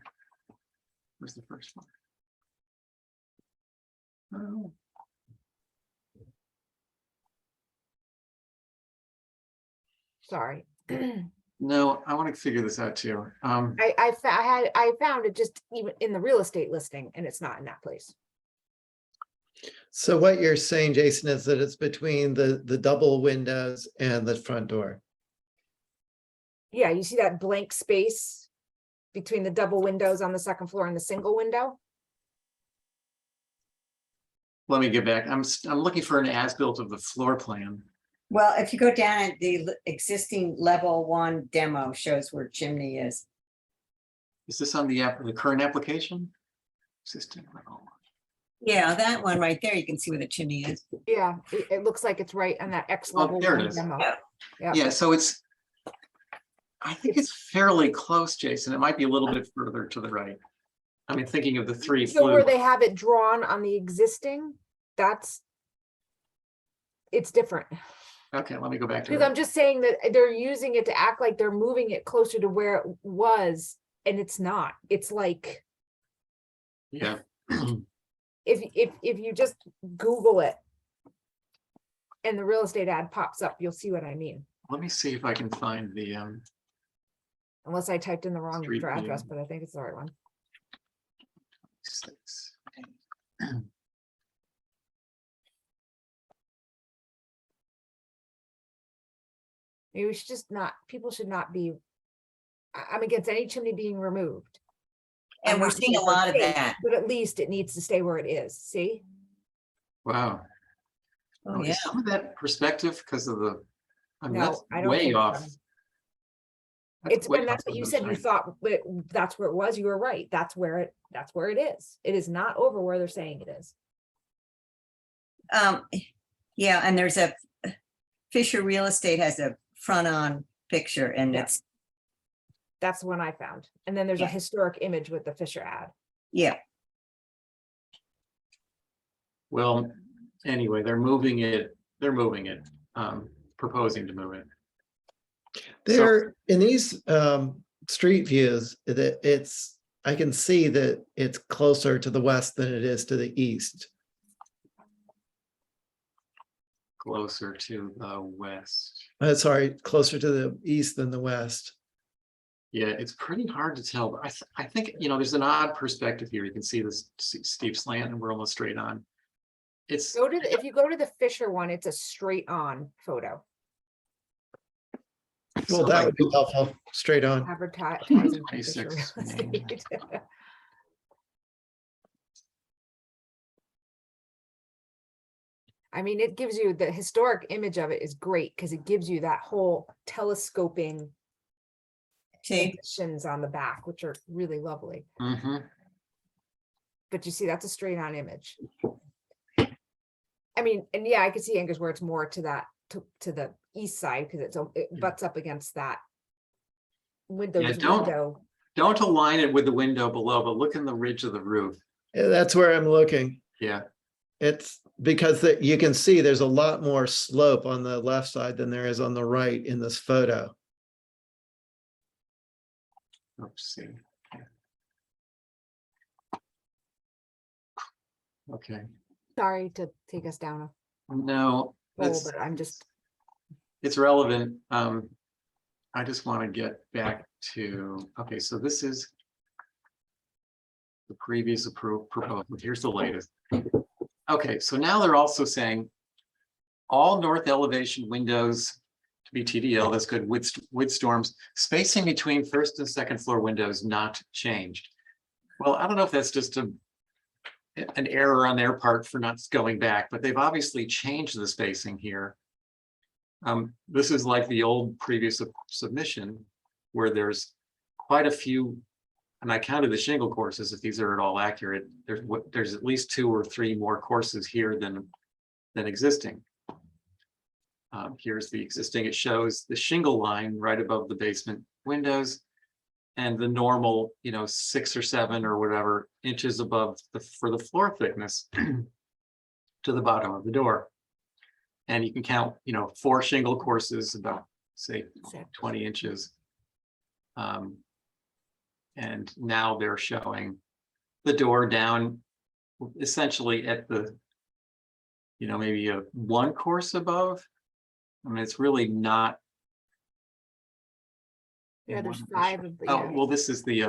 Where's the first floor? Oh. Sorry. No, I want to figure this out too. I found it just even in the real estate listing and it's not in that place. So what you're saying, Jason, is that it's between the double windows and the front door. Yeah, you see that blank space between the double windows on the second floor and the single window? Let me get back. I'm looking for an as-built of the floor plan. Well, if you go down at the existing level 1 demo shows where chimney is. Is this on the current application? Existing level. Yeah, that one right there, you can see where the chimney is. Yeah, it looks like it's right on that X Oh, level there it one is. demo. Yeah. Yeah. Yeah, so it's, I think it's fairly close, Jason. It might be a little bit further to the right. I mean, thinking of the three So where flue. they have it drawn on the existing, it's different. Okay, let me go back to Because I'm that. just saying that they're using it to act like they're moving it closer to where it was, and it's not. It's like, Yeah. if you just Google it and the real estate ad pops up, you'll see what I mean. Let me see if I can find the, Unless I typed in the wrong Street address, view. but I think it's the right one. 6. Maybe we should just not, people should not be, I'm against any chimney being removed. And I'm we're not seeing a saying for lot of safe, that. But at least it needs to stay where it is, see? Wow. Oh, Is yeah. some of that perspective because of the, I mean, No, that's I don't way think off. so. That's It's way when that's off what of you the said, you frame. thought that's where it was, you were right. That's where it is. It is not over where they're saying it is. Yeah, and there's a Fisher Real Estate has a front on picture and Yeah. it's, That's the one I found. And then there's a Yeah. historic image with the Fisher ad. yeah, Well, anyway, they're moving it, proposing to move it. There, in these street views, that I can see that it's closer to the west than it is to the east. Closer to the west. Sorry, closer to the east than the west. Yeah, it's pretty hard to tell, but I think, there's an odd perspective here. You can see this steep slant and we're almost straight on. It's, If you go to the Fisher one, it's a straight on photo. so Well, that like, would be helpful, straight on. Advertising for Fisher 26 Real Estate. I mean, it gives you, the historic image of it is great because it gives you that whole telescoping See, additions on the back, which are really lovely. mhm. But you see, that's a straight on image. I mean, and yeah, I could see Angus where it's more to that, to the east side, because it butts up against that window. Yeah, this don't- window. Don't align it with the window below, but look in the ridge of the roof. Yeah, that's where I'm looking. Yeah, It's because you can see there's a lot more slope on the left side than there is on the right in this photo. let's see. Okay, Sorry to take us down no, a hole, that's, but I'm just, it's relevant. I just want to get back to, okay, so this is the previous approved proposal. Here's the latest. Okay, so now they're also saying all north elevation windows to be TDL, that's good, with storms, spacing between first and second floor windows not changed. Well, I don't know if that's just an error on their part for not going back, but they've obviously changed the spacing here. This is like the old previous submission where there's quite a few, and I counted the shingle courses, if these are at all accurate, there's at least 2 or 3 more courses here than existing. Here's the existing, it shows the shingle line right above the basement windows and the normal, 6 or 7 or whatever inches above for the floor thickness to the bottom of the door. And you can count, 4 shingle courses about, say, 20 inches. And now they're showing the door down essentially at the, maybe a 1 course above. I mean, it's really not. yeah, there's 5 of the. Oh, yeah. well, this is the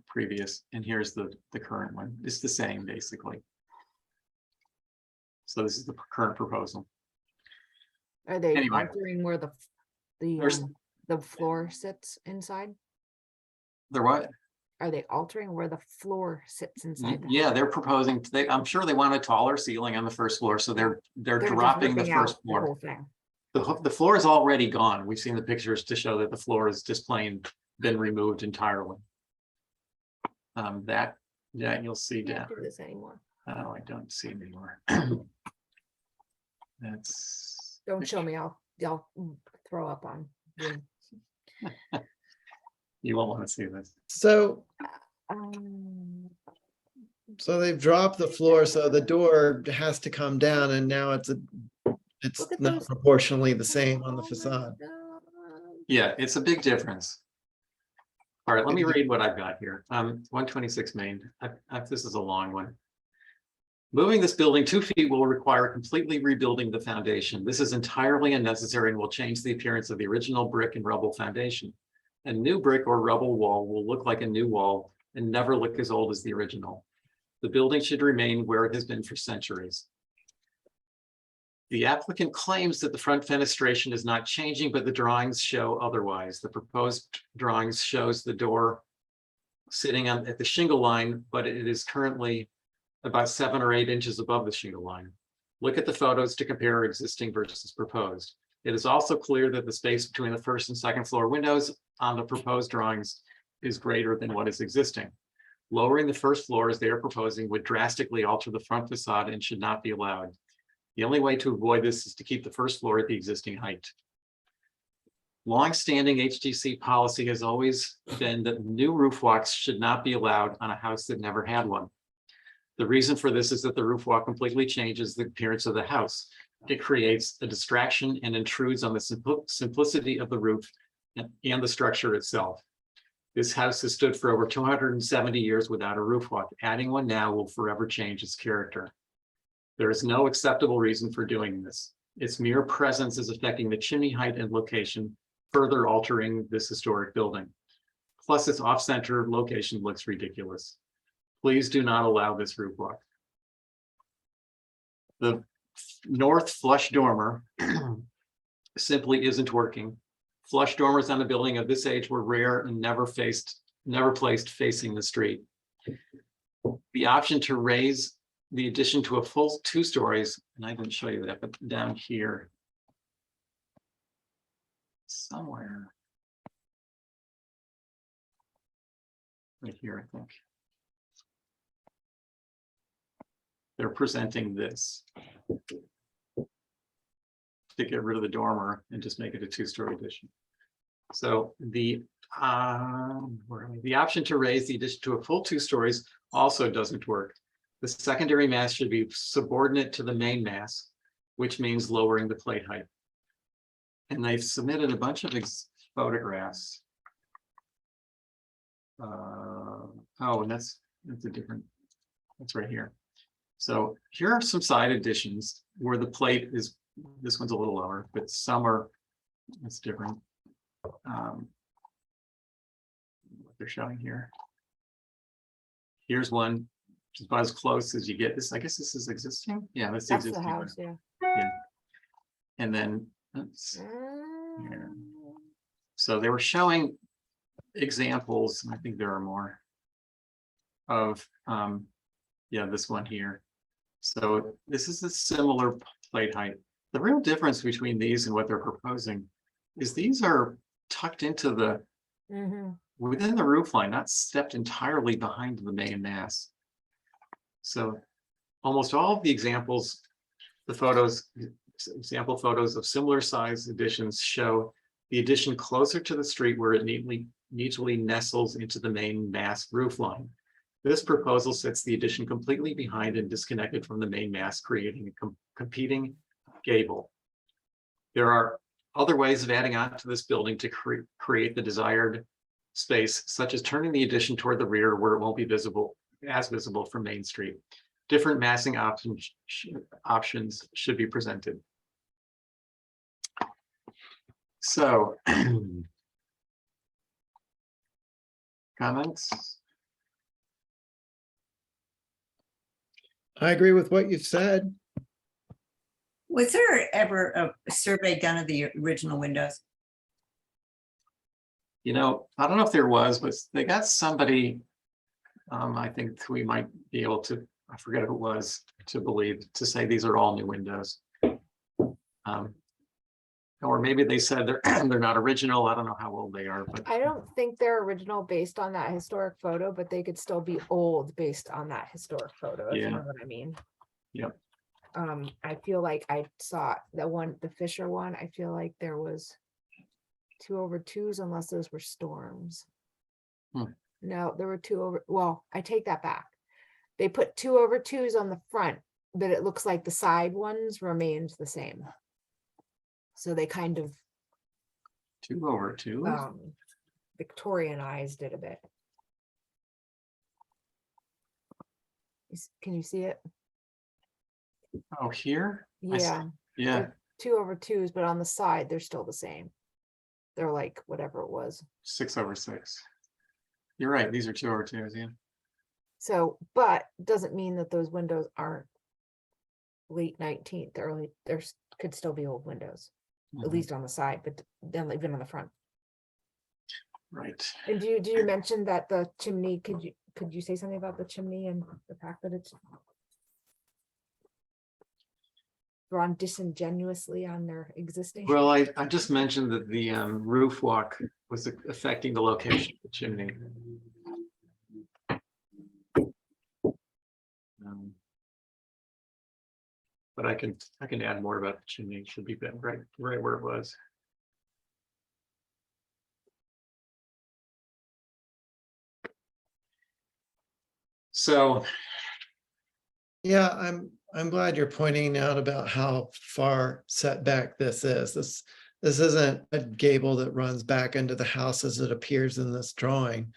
previous, and here's the current one. It's the same, basically. So this is the current proposal. Are they Anyway. altering where There's- the floor sits inside? They're what? Are they altering where the floor sits inside? the Yeah, house? they're proposing, I'm sure they want a taller ceiling on the first floor, so they're They're just dropping the ripping first out the floor. whole thing. The floor is already gone. We've seen the pictures to show that the floor is just plain been removed entirely. That you'll see I down. don't do this anymore. Oh, I don't see anymore. That's, Don't show me, I'll throw up on you. you won't want to see this. So, Um, so they've dropped the floor, so the door has to come down and now it's Look at not those- proportionally the same on the oh my facade. God. Yeah, it's a big difference. All right, let me read what I've got here. 126 Main. This is a long one. Moving this building 2 feet will require completely rebuilding the foundation. This is entirely unnecessary and will change the appearance of the original brick and rubble foundation. A new brick or rubble wall will look like a new wall and never look as old as the original. The building should remain where it has been for centuries. The applicant claims that the front fenestration is not changing, but the drawings show otherwise. The proposed drawings shows the door sitting at the shingle line, but it is currently about 7 or 8 inches above the shingle line. Look at the photos to compare existing versus proposed. It is also clear that the space between the first and second floor windows on the proposed drawings is greater than what is existing. Lowering the first floor as they are proposing would drastically alter the front facade and should not be allowed. The only way to avoid this is to keep the first floor at the existing height. Long-standing HTC policy has always been that new roof walks should not be allowed on a house that never had one. The reason for this is that the roof walk completely changes the appearance of the house. It creates a distraction and intrudes on the simplicity of the roof and the structure itself. This house has stood for over 270 years without a roof walk. Adding one now will forever change its character. There is no acceptable reason for doing this. Its mere presence is affecting the chimney height and location, further altering this historic building. Plus, its off-center location looks ridiculous. Please do not allow this roof walk. The north flush dormer simply isn't working. Flush dormers on a building of this age were rare and never placed facing the street. The option to raise the addition to a full 2 stories, and I didn't show you that, but down here somewhere. Right here, I think. They're presenting this to get rid of the dormer and just make it a 2-story addition. So the option to raise the addition to a full 2 stories also doesn't work. The secondary mass should be subordinate to the main mass, which means lowering the plate height. And they've submitted a bunch of photographs. Oh, and that's a different, that's right here. So here are some side additions where the plate is, this one's a little lower, but some are, it's different. What they're showing here. Here's one, which is about as close as you get. This, I guess this is existing. Yeah, that's the That's the existing one. house, yeah. Yeah. And then, oops, here. So they were showing examples, and I think there are more of, yeah, this one here. So this is a similar plate height. The real difference between these and what they're proposing is these are tucked into the within the roof line, not stepped entirely behind the main mass. So almost all of the examples, the photos, example photos of similar size additions show the addition closer to the street where it neatly nestles into the main mass roof line. This proposal sets the addition completely behind and disconnected from the main mass, creating a competing gable. There are other ways of adding on to this building to create the desired space, such as turning the addition toward the rear where it won't be visible from Main Street. Different massing options should be presented. So, comments? I agree with what you've said. Was there ever a survey done of the original windows? You know, I don't know if there was, but they got somebody, I think we might be able to, I forget who it was, to say these are all new windows. Or maybe they said they're not original. I don't know how old they are, but I don't think they're original based on that historic photo, but they could still be old based on that historic photo, if you Yeah. know what I mean. Yep. I feel like I saw the Fisher one, I feel like there was 2/2s unless those were storms. No, there were 2/, well, I take that back. They put 2/2s on the front, but it looks like the side ones remained the same. So they kind of 2/2. Victorianized it a bit. Can you see it? Oh, here? I see. Yeah, Yeah, they're 2/2s, but on the side, they're still the same. They're like whatever it was. 6/6. You're right. These are 2/2s. Yeah. So, but doesn't mean that those windows aren't late 19th, early, could still be old windows, at Mhm. least on the side, but then even on the front. Right. And do you mention that the chimney, could you say something about the chimney and the fact that it's drawn disingenuously on their existing? Well, I just mentioned that the roof walk was affecting the location of the chimney. But I can add more about the chimney. It should be right where it was. So, Yeah, I'm glad you're pointing out about how far set back this is. This isn't a gable that runs back into the house as it appears in this drawing.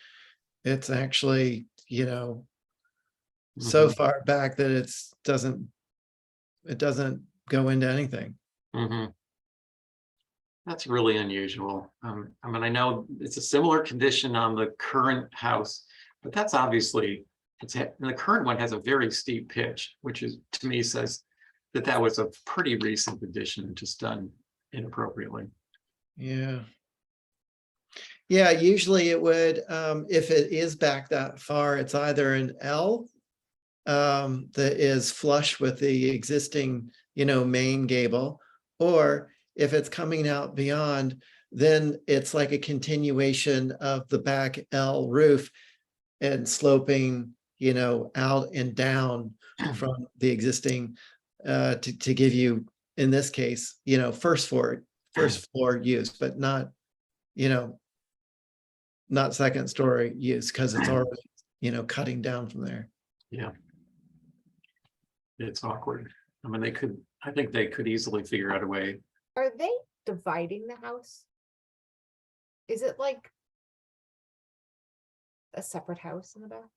It's actually, so mhm, far back that it doesn't go into anything. mhm. That's really unusual. I mean, I know it's a similar condition on the current house, but that's obviously, the current one has a very steep pitch, which is, to me, says that was a pretty recent addition, just done inappropriately. Yeah. Yeah, usually it would, if it is back that far, it's either an L that is flush with the existing, main gable, or if it's coming out beyond, then it's like a continuation of the back L roof and sloping, out and down from the existing, to give you, in this case, first floor use, but not, not second story use, because it's already, cutting down from there. Yeah. It's awkward. I mean, I think they could easily figure out a way. Are they dividing the house? Is it like a separate house in the back?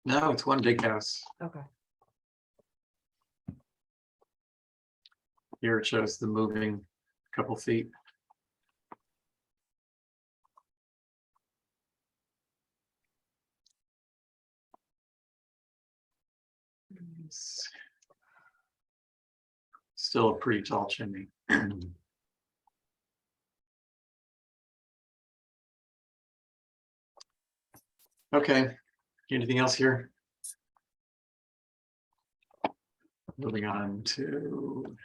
No, it's one big house. Okay. Here it shows the moving couple feet. Still a pretty tall chimney. Okay, anything else here? Moving on to.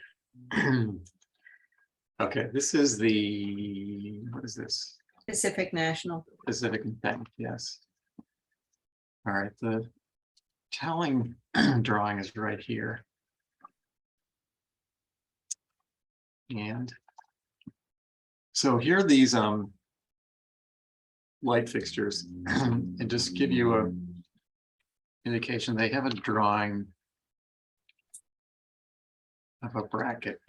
Okay, this is what is this? Pacific National. Pacific Bank, yes. All right, the telling drawing is right here. And so here are these light fixtures, and just give you a indication, they have a drawing of a bracket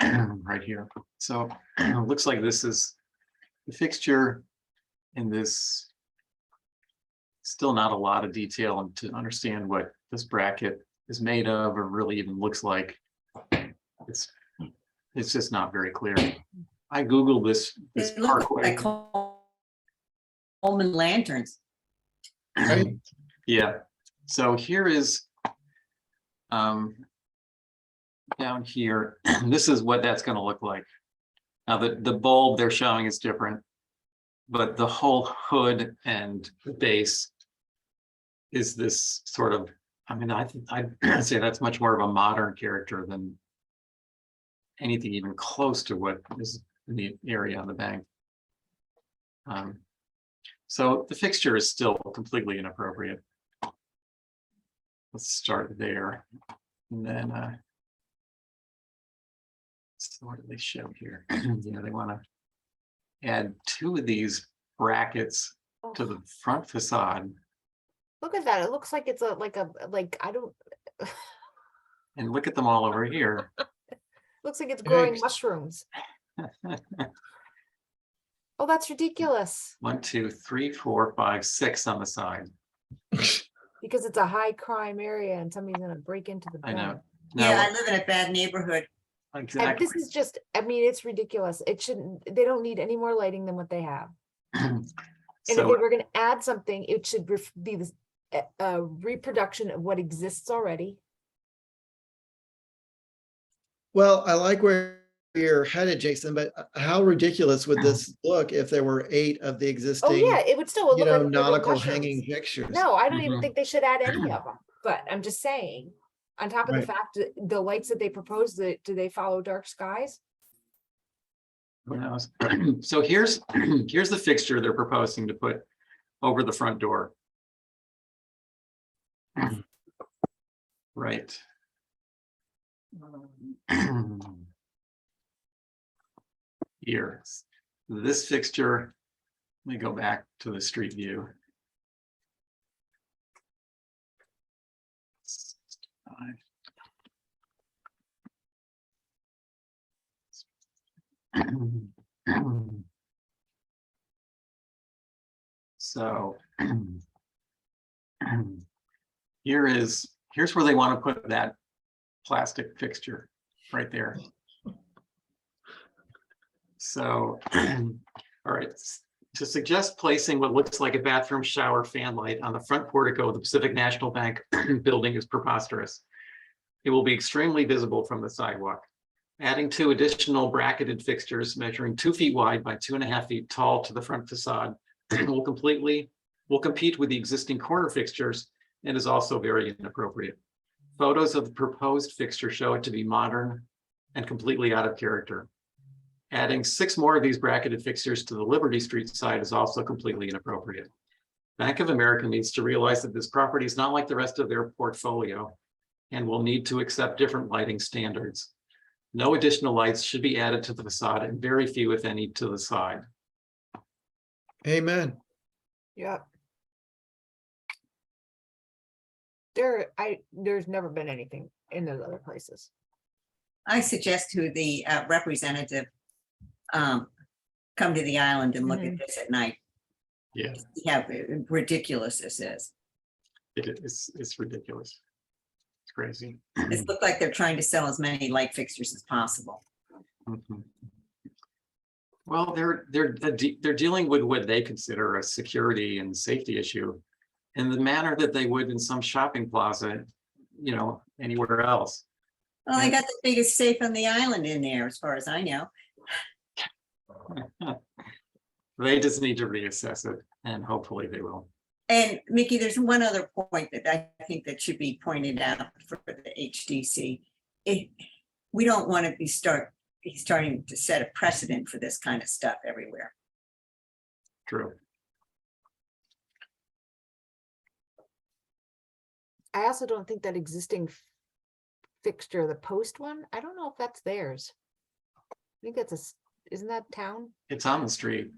right here. So it looks like this is the fixture in this. Still not a lot of detail to understand what this bracket is made of or really even looks like. It's just not very clear. I Googled this It looks parkway. like Coleman Lanterns. Right? Yeah, so here is down here, this is what that's going to look like. Now the bulb they're showing is different, but the whole hood and the base is this sort of, I mean, I'd say that's much more of a modern character than anything even close to what is in the area on the bank. So the fixture is still completely inappropriate. Let's start there. And then, so what do they show here? They want to add two of these brackets to the front facade. Look at that. It looks like it's I don't. And look at them all over here. Looks like it's growing Right. mushrooms. Oh, that's ridiculous. 1, 2, 3, 4, 5, 6 on the side. Because it's a high crime area and somebody's gonna break into the I know. bank. Now, Yeah, I live in a bad neighborhood. And exactly. this is just, I mean, it's ridiculous. It shouldn't, they don't need any more lighting than what they have. And if they So, were gonna add something, it should be this a reproduction of what exists already. Well, I like where you're headed, Jason, but how ridiculous would this look if there were 8 of the Oh, existing, yeah, it would still look like little nautical mushrooms. hanging pictures? No, I don't even Mhm. think they should add any of them, but I'm just saying, on top of the Right. fact that the lights that they propose, do they follow dark skies? who knows? So here's the fixture they're proposing to put over the front door. Right. Here, this fixture, let me go back to the street view. So here's where they want to put that plastic fixture right there. So, all right, to suggest placing what looks like a bathroom shower fan light on the front portico of the Pacific National Bank building is preposterous. It will be extremely visible from the sidewalk. Adding 2 additional bracketed fixtures measuring 2 feet wide by 2.5 feet tall to the front facade will compete with the existing corner fixtures and is also very inappropriate. Photos of the proposed fixture show it to be modern and completely out of character. Adding 6 more of these bracketed fixtures to the Liberty Street side is also completely inappropriate. Bank of America needs to realize that this property is not like the rest of their portfolio and will need to accept different lighting standards. No additional lights should be added to the facade and very few, if any, to the side. Amen. Yep. There's never been anything in those other places. I suggest to the representative, come to the island and look at this at night. Yeah, See how ridiculous this is. it's ridiculous. It's crazy. This looks like they're trying to sell as many light fixtures as possible. Mhm. Well, they're dealing with what they consider a security and safety issue in the manner that they would in some shopping plaza, anywhere else. Well, they got the biggest safe on the island in there, as far as I know. They just need to reassess it, and hopefully they will. And Mickey, there's one other point that I think that should be pointed out for the HDC. We don't want to be starting to set a precedent for this kind of stuff everywhere. True. I also don't think that existing fixture, the post one, I don't know if that's theirs. I think that's isn't that town? It's on the street.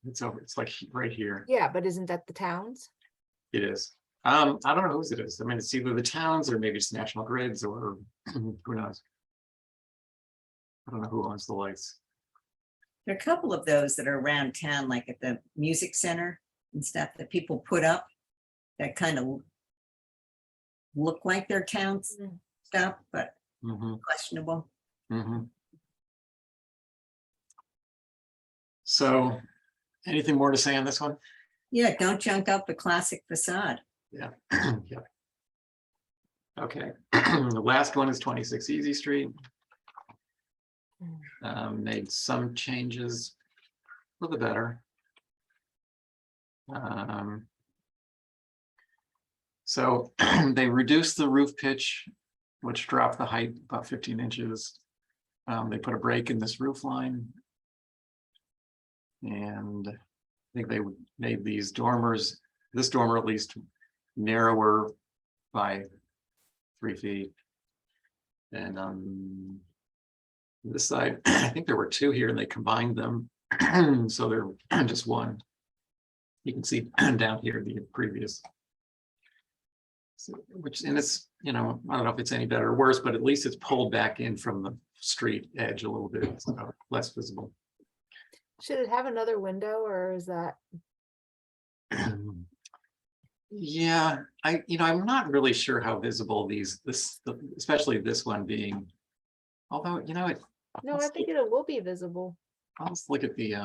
It's like right here. Yeah, but isn't that the town's? It is. I don't know whose it is. I mean, it's either the towns or maybe it's National Grids or who knows. I don't know who owns the lights. There are a couple of those that are around town, like at the music center and stuff that people put up that kind of look like their town's stuff, but Mhm, questionable. mhm. So, anything more to say on this one? Yeah, don't junk up the classic facade. Yeah. Yeah. Okay. The last one is 26 Easy Street. Made some changes for the better. So they reduced the roof pitch, which dropped the height about 15 inches. They put a break in this roof line. And I think they made these dormers, this dormer at least, narrower by 3 feet. And on this side, I think there were 2 here and they combined them. So they're just one. You can see down here the previous. So, which, and it's, I don't know if it's any better or worse, but at least it's pulled back in from the street edge a little bit, so less visible. Should it have another window or is that? Yeah, I'm not really sure how visible especially this one being, although, No, I let's think it will be visible. let's look at the,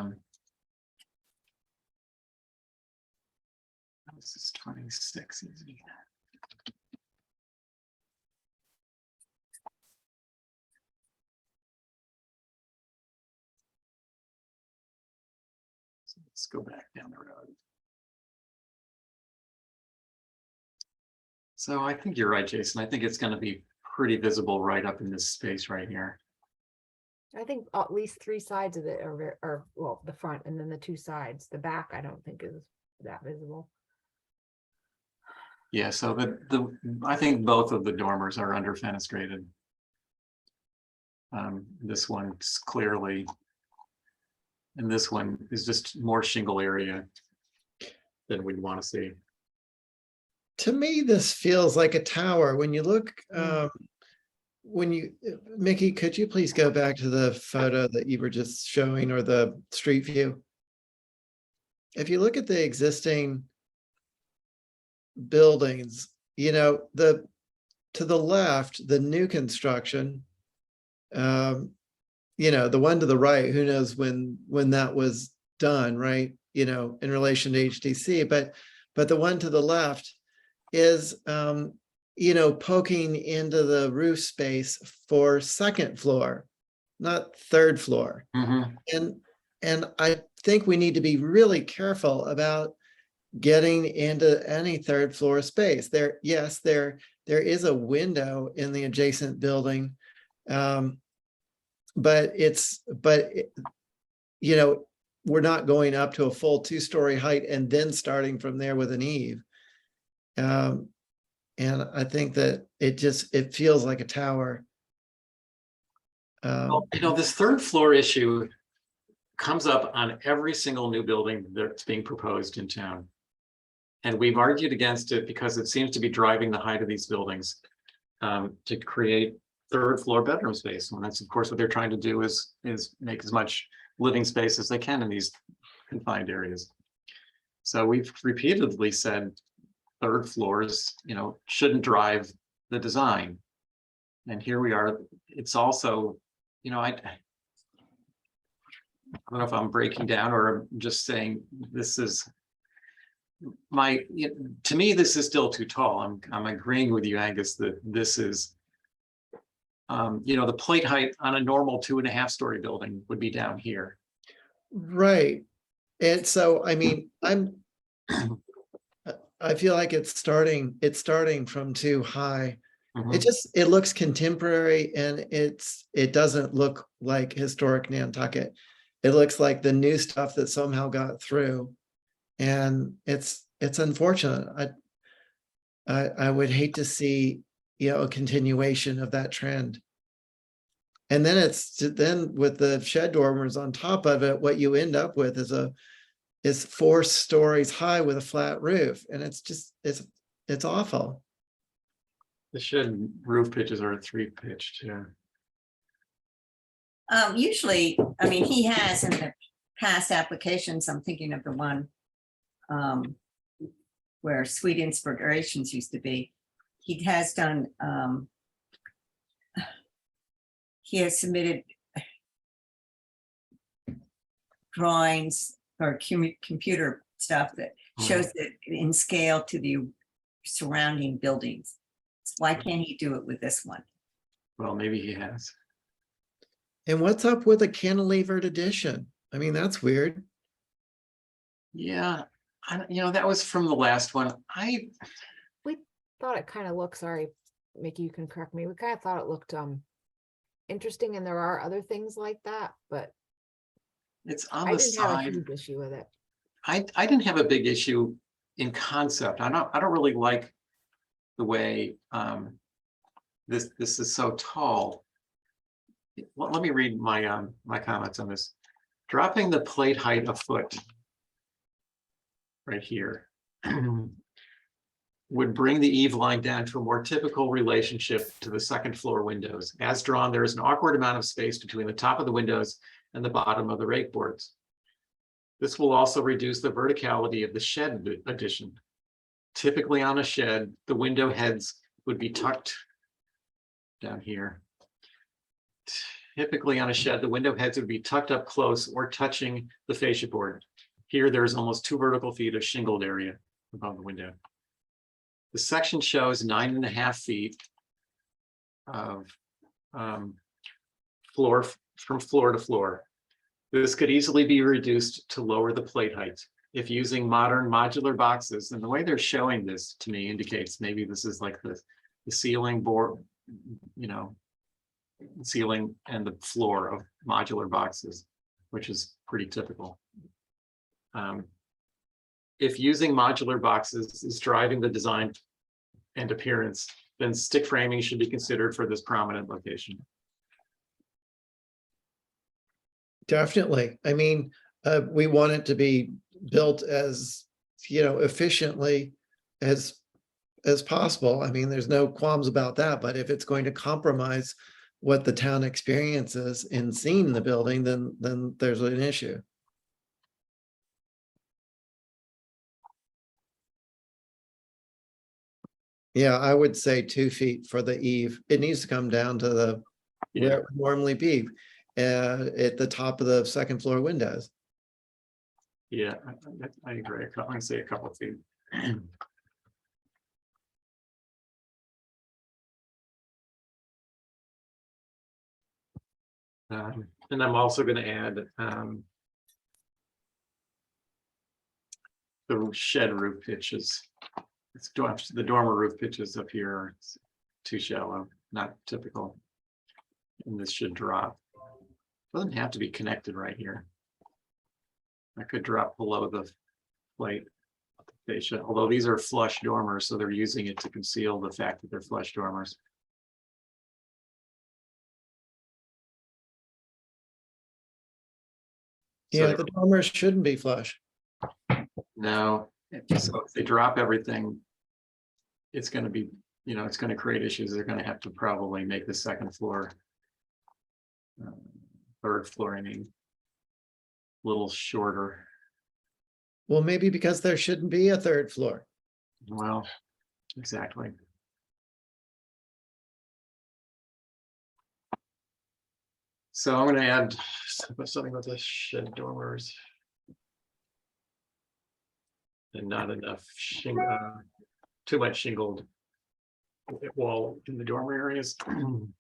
this is 26 easy. So let's go back down the road. So I think you're right, Jason. I think it's going to be pretty visible right up in this space right here. I think at least 3 sides of it are well, the front and then the 2 sides. The back, I don't think is that visible. Yeah, so I think both of the dormers are under fenestrated. This one's clearly, and this one is just more shingle area than we'd want to see. To me, this feels like a tower. When you look, Mickey, could you please go back to the photo that you were just showing, or the street view? If you look at the existing buildings, to the left, the new construction, the one to the right, who knows when that was done, right? In relation to HDC, but the one to the left is, poking into the roof space for second floor, not third floor. Mhm. And I think we need to be really careful about getting into any third floor space. Yes, there is a window in the adjacent building. But we're not going up to a full 2-story height and then starting from there with an eave. And I think that it feels like a tower. Well, this third floor issue comes up on every single new building that's being proposed in town. And we've argued against it because it seems to be driving the height of these buildings to create third floor bedroom space. And that's of course what they're trying to do is make as much living space as they can in these confined areas. So we've repeatedly said third floors, shouldn't drive the design. And here we are. It's also, I don't know if I'm breaking down or I'm just saying this is to me, this is still too tall. I'm agreeing with you, Angus, that this is, the plate height on a normal 2.5-story building would be down here. Right. And so, I mean, I feel like it's starting from too high. Mhm. It looks contemporary, and it doesn't look like historic Nantucket. It looks like the new stuff that somehow got through. And it's unfortunate. I would hate to see, a continuation of that trend. And then with the shed dormers on top of it, what you end up with is 4 stories high with a flat roof. And it's awful. The shed roof pitches are 3-pitched, yeah. Usually, I mean, he has in the past applications, I'm thinking of the one where Sweet Inspirations used to be. He has done, he has submitted drawings or computer stuff that shows it in scale to the surrounding buildings. So why can't he do it with this one? Well, maybe he has. And what's up with a cantilevered addition? I mean, that's weird. Yeah, that was from the last one. We thought it kind of looked, sorry, Mickey, you can correct me. We kind of thought it looked interesting, and there are other things like that, but It's on I the didn't have a side. huge issue with it. I didn't have a big issue in concept. I don't really like the way this is so tall. Let me read my my comments on this. Dropping the plate height a foot right here would bring the eave line down to a more typical relationship to the second floor windows. As drawn, there is an awkward amount of space between the top of the windows and the bottom of the rake boards. This will also reduce the verticality of the shed addition. Typically on a shed, the window heads would be tucked down here. Typically on a shed, the window heads would be tucked up close or touching the fascia board. Here, there's almost 2 vertical feet of shingled area above the window. The section shows 9.5 feet of floor from floor to floor. This could easily be reduced to lower the plate height if using modern modular boxes. And the way they're showing this to me indicates maybe this is like the ceiling board, ceiling and the floor of modular boxes, which is pretty typical. If using modular boxes is driving the design and appearance, then stick framing should be considered for this prominent location. Definitely. I mean, we want it to be built as, efficiently as possible. I mean, there's no qualms about that, but if it's going to compromise what the town experiences in seeing the building, then there's an issue. Yeah, I would say 2 feet for the eave. It needs to come down to where it would normally be, at the top of the second floor windows. Yeah, I agree. I can say a couple of feet. And I'm also gonna add, the shed roof pitches. The dormer roof pitches up here are too shallow, not typical. And this should drop. Doesn't have to be connected right here. I could drop below the plate fascia, although these are flush dormers, so they're using it to conceal the fact that they're flush dormers. So Yeah, the dormers shouldn't be flush. no, so if they drop everything, it's gonna be, it's gonna create issues. They're gonna have to probably make the second floor, third floor, I mean, a little shorter. Well, maybe because there shouldn't be a third floor. Well, exactly. So I'm gonna add something with the shed dormers. And not enough too much shingled wall in the dormer areas. And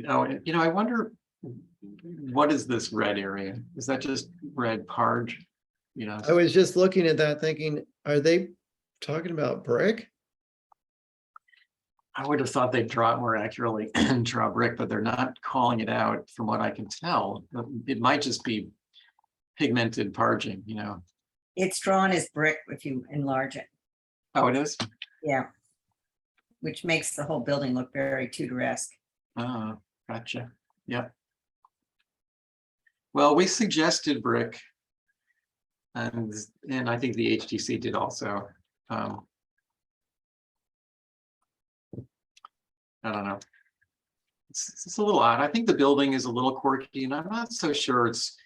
I wonder, what is this red area? Is that just red parge? I was just looking at that thinking, are they talking about brick? I would have thought they'd draw it more accurately and draw brick, but they're not calling it out from what I can tell. It might just be pigmented parging, It's drawn as brick if you enlarge it. Oh, it is? Yeah. Which makes the whole building look very Tudoresque. Oh, gotcha. Yep. Well, we suggested brick. And I think the HTC did also. I don't know. It's a little odd. I think the building is a little quirky, and I'm not so sure it's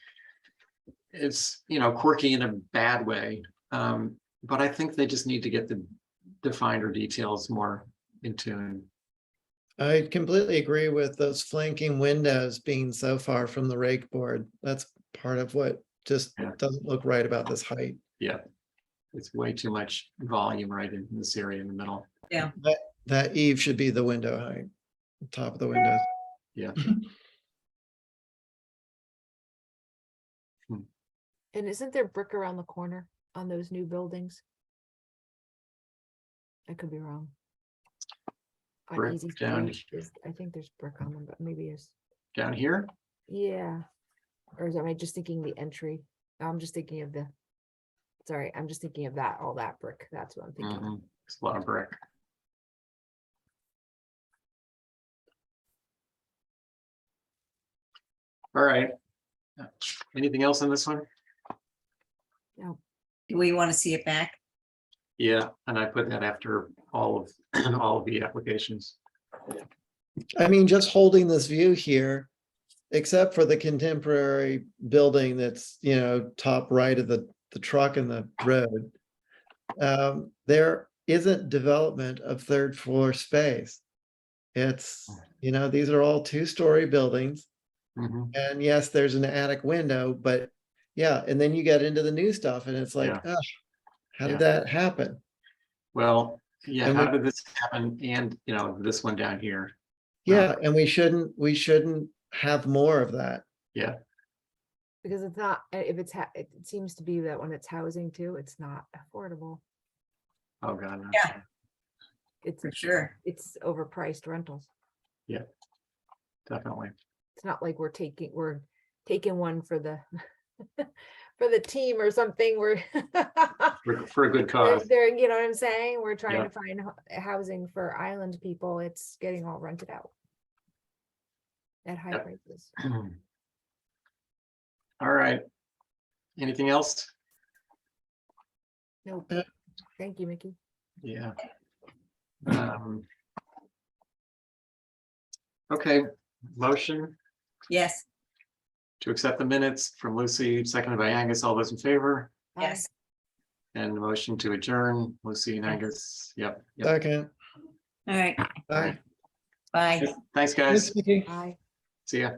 quirky in a bad way. But I think they just need to get the finer details more in tune. I completely agree with those flanking windows being so far from the rake board. That's part of what just doesn't look right about this height. Yeah, it's way too much volume right in this area in the middle. Yeah. That eave should be the window height, top of the windows. Yeah. And isn't there brick around the corner on those new buildings? I could be wrong. On Brick Easy down Street, I think there's brick on them, but maybe it's, Down here? yeah. Or am I just thinking the entry? I'm just thinking of I'm just thinking of that, all that brick. That's what I'm thinking. Mhm. It's a lot of brick. All right. Anything else on this one? Do we want to see it back? Yeah, and I put that after all of the applications. I mean, just holding this view here, except for the contemporary building that's, top right of the truck and the road. There isn't development of third floor space. It's, these are all 2-story buildings. Mhm. And yes, there's an attic window, but yeah, and then you get into the new stuff and it's like, Yeah. how did that happen? Well, yeah, And how did this happen? And, this one down here. Yeah, and we shouldn't have more of that. Yeah, Because it's not, if it seems to be that when it's housing too, it's not affordable. oh God. no. Yeah. It's For sure. It's overpriced rentals. Definitely. It's not like we're taking one for the for the team or something. We're For a good cause. they're, you know what I'm saying? We're trying Yeah. to find housing for island people. It's getting all rented out at high Yep. prices. All right. Anything else? Nope. Thank you, Mickey. Yeah. Okay, motion Yes, to accept the minutes from Lucy, seconded by Angus. All those in favor? yes. And the motion to adjourn, Lucy and Angus. Yep. Second. All right, Bye. bye. Thanks, guys. Mickey. Bye. See ya.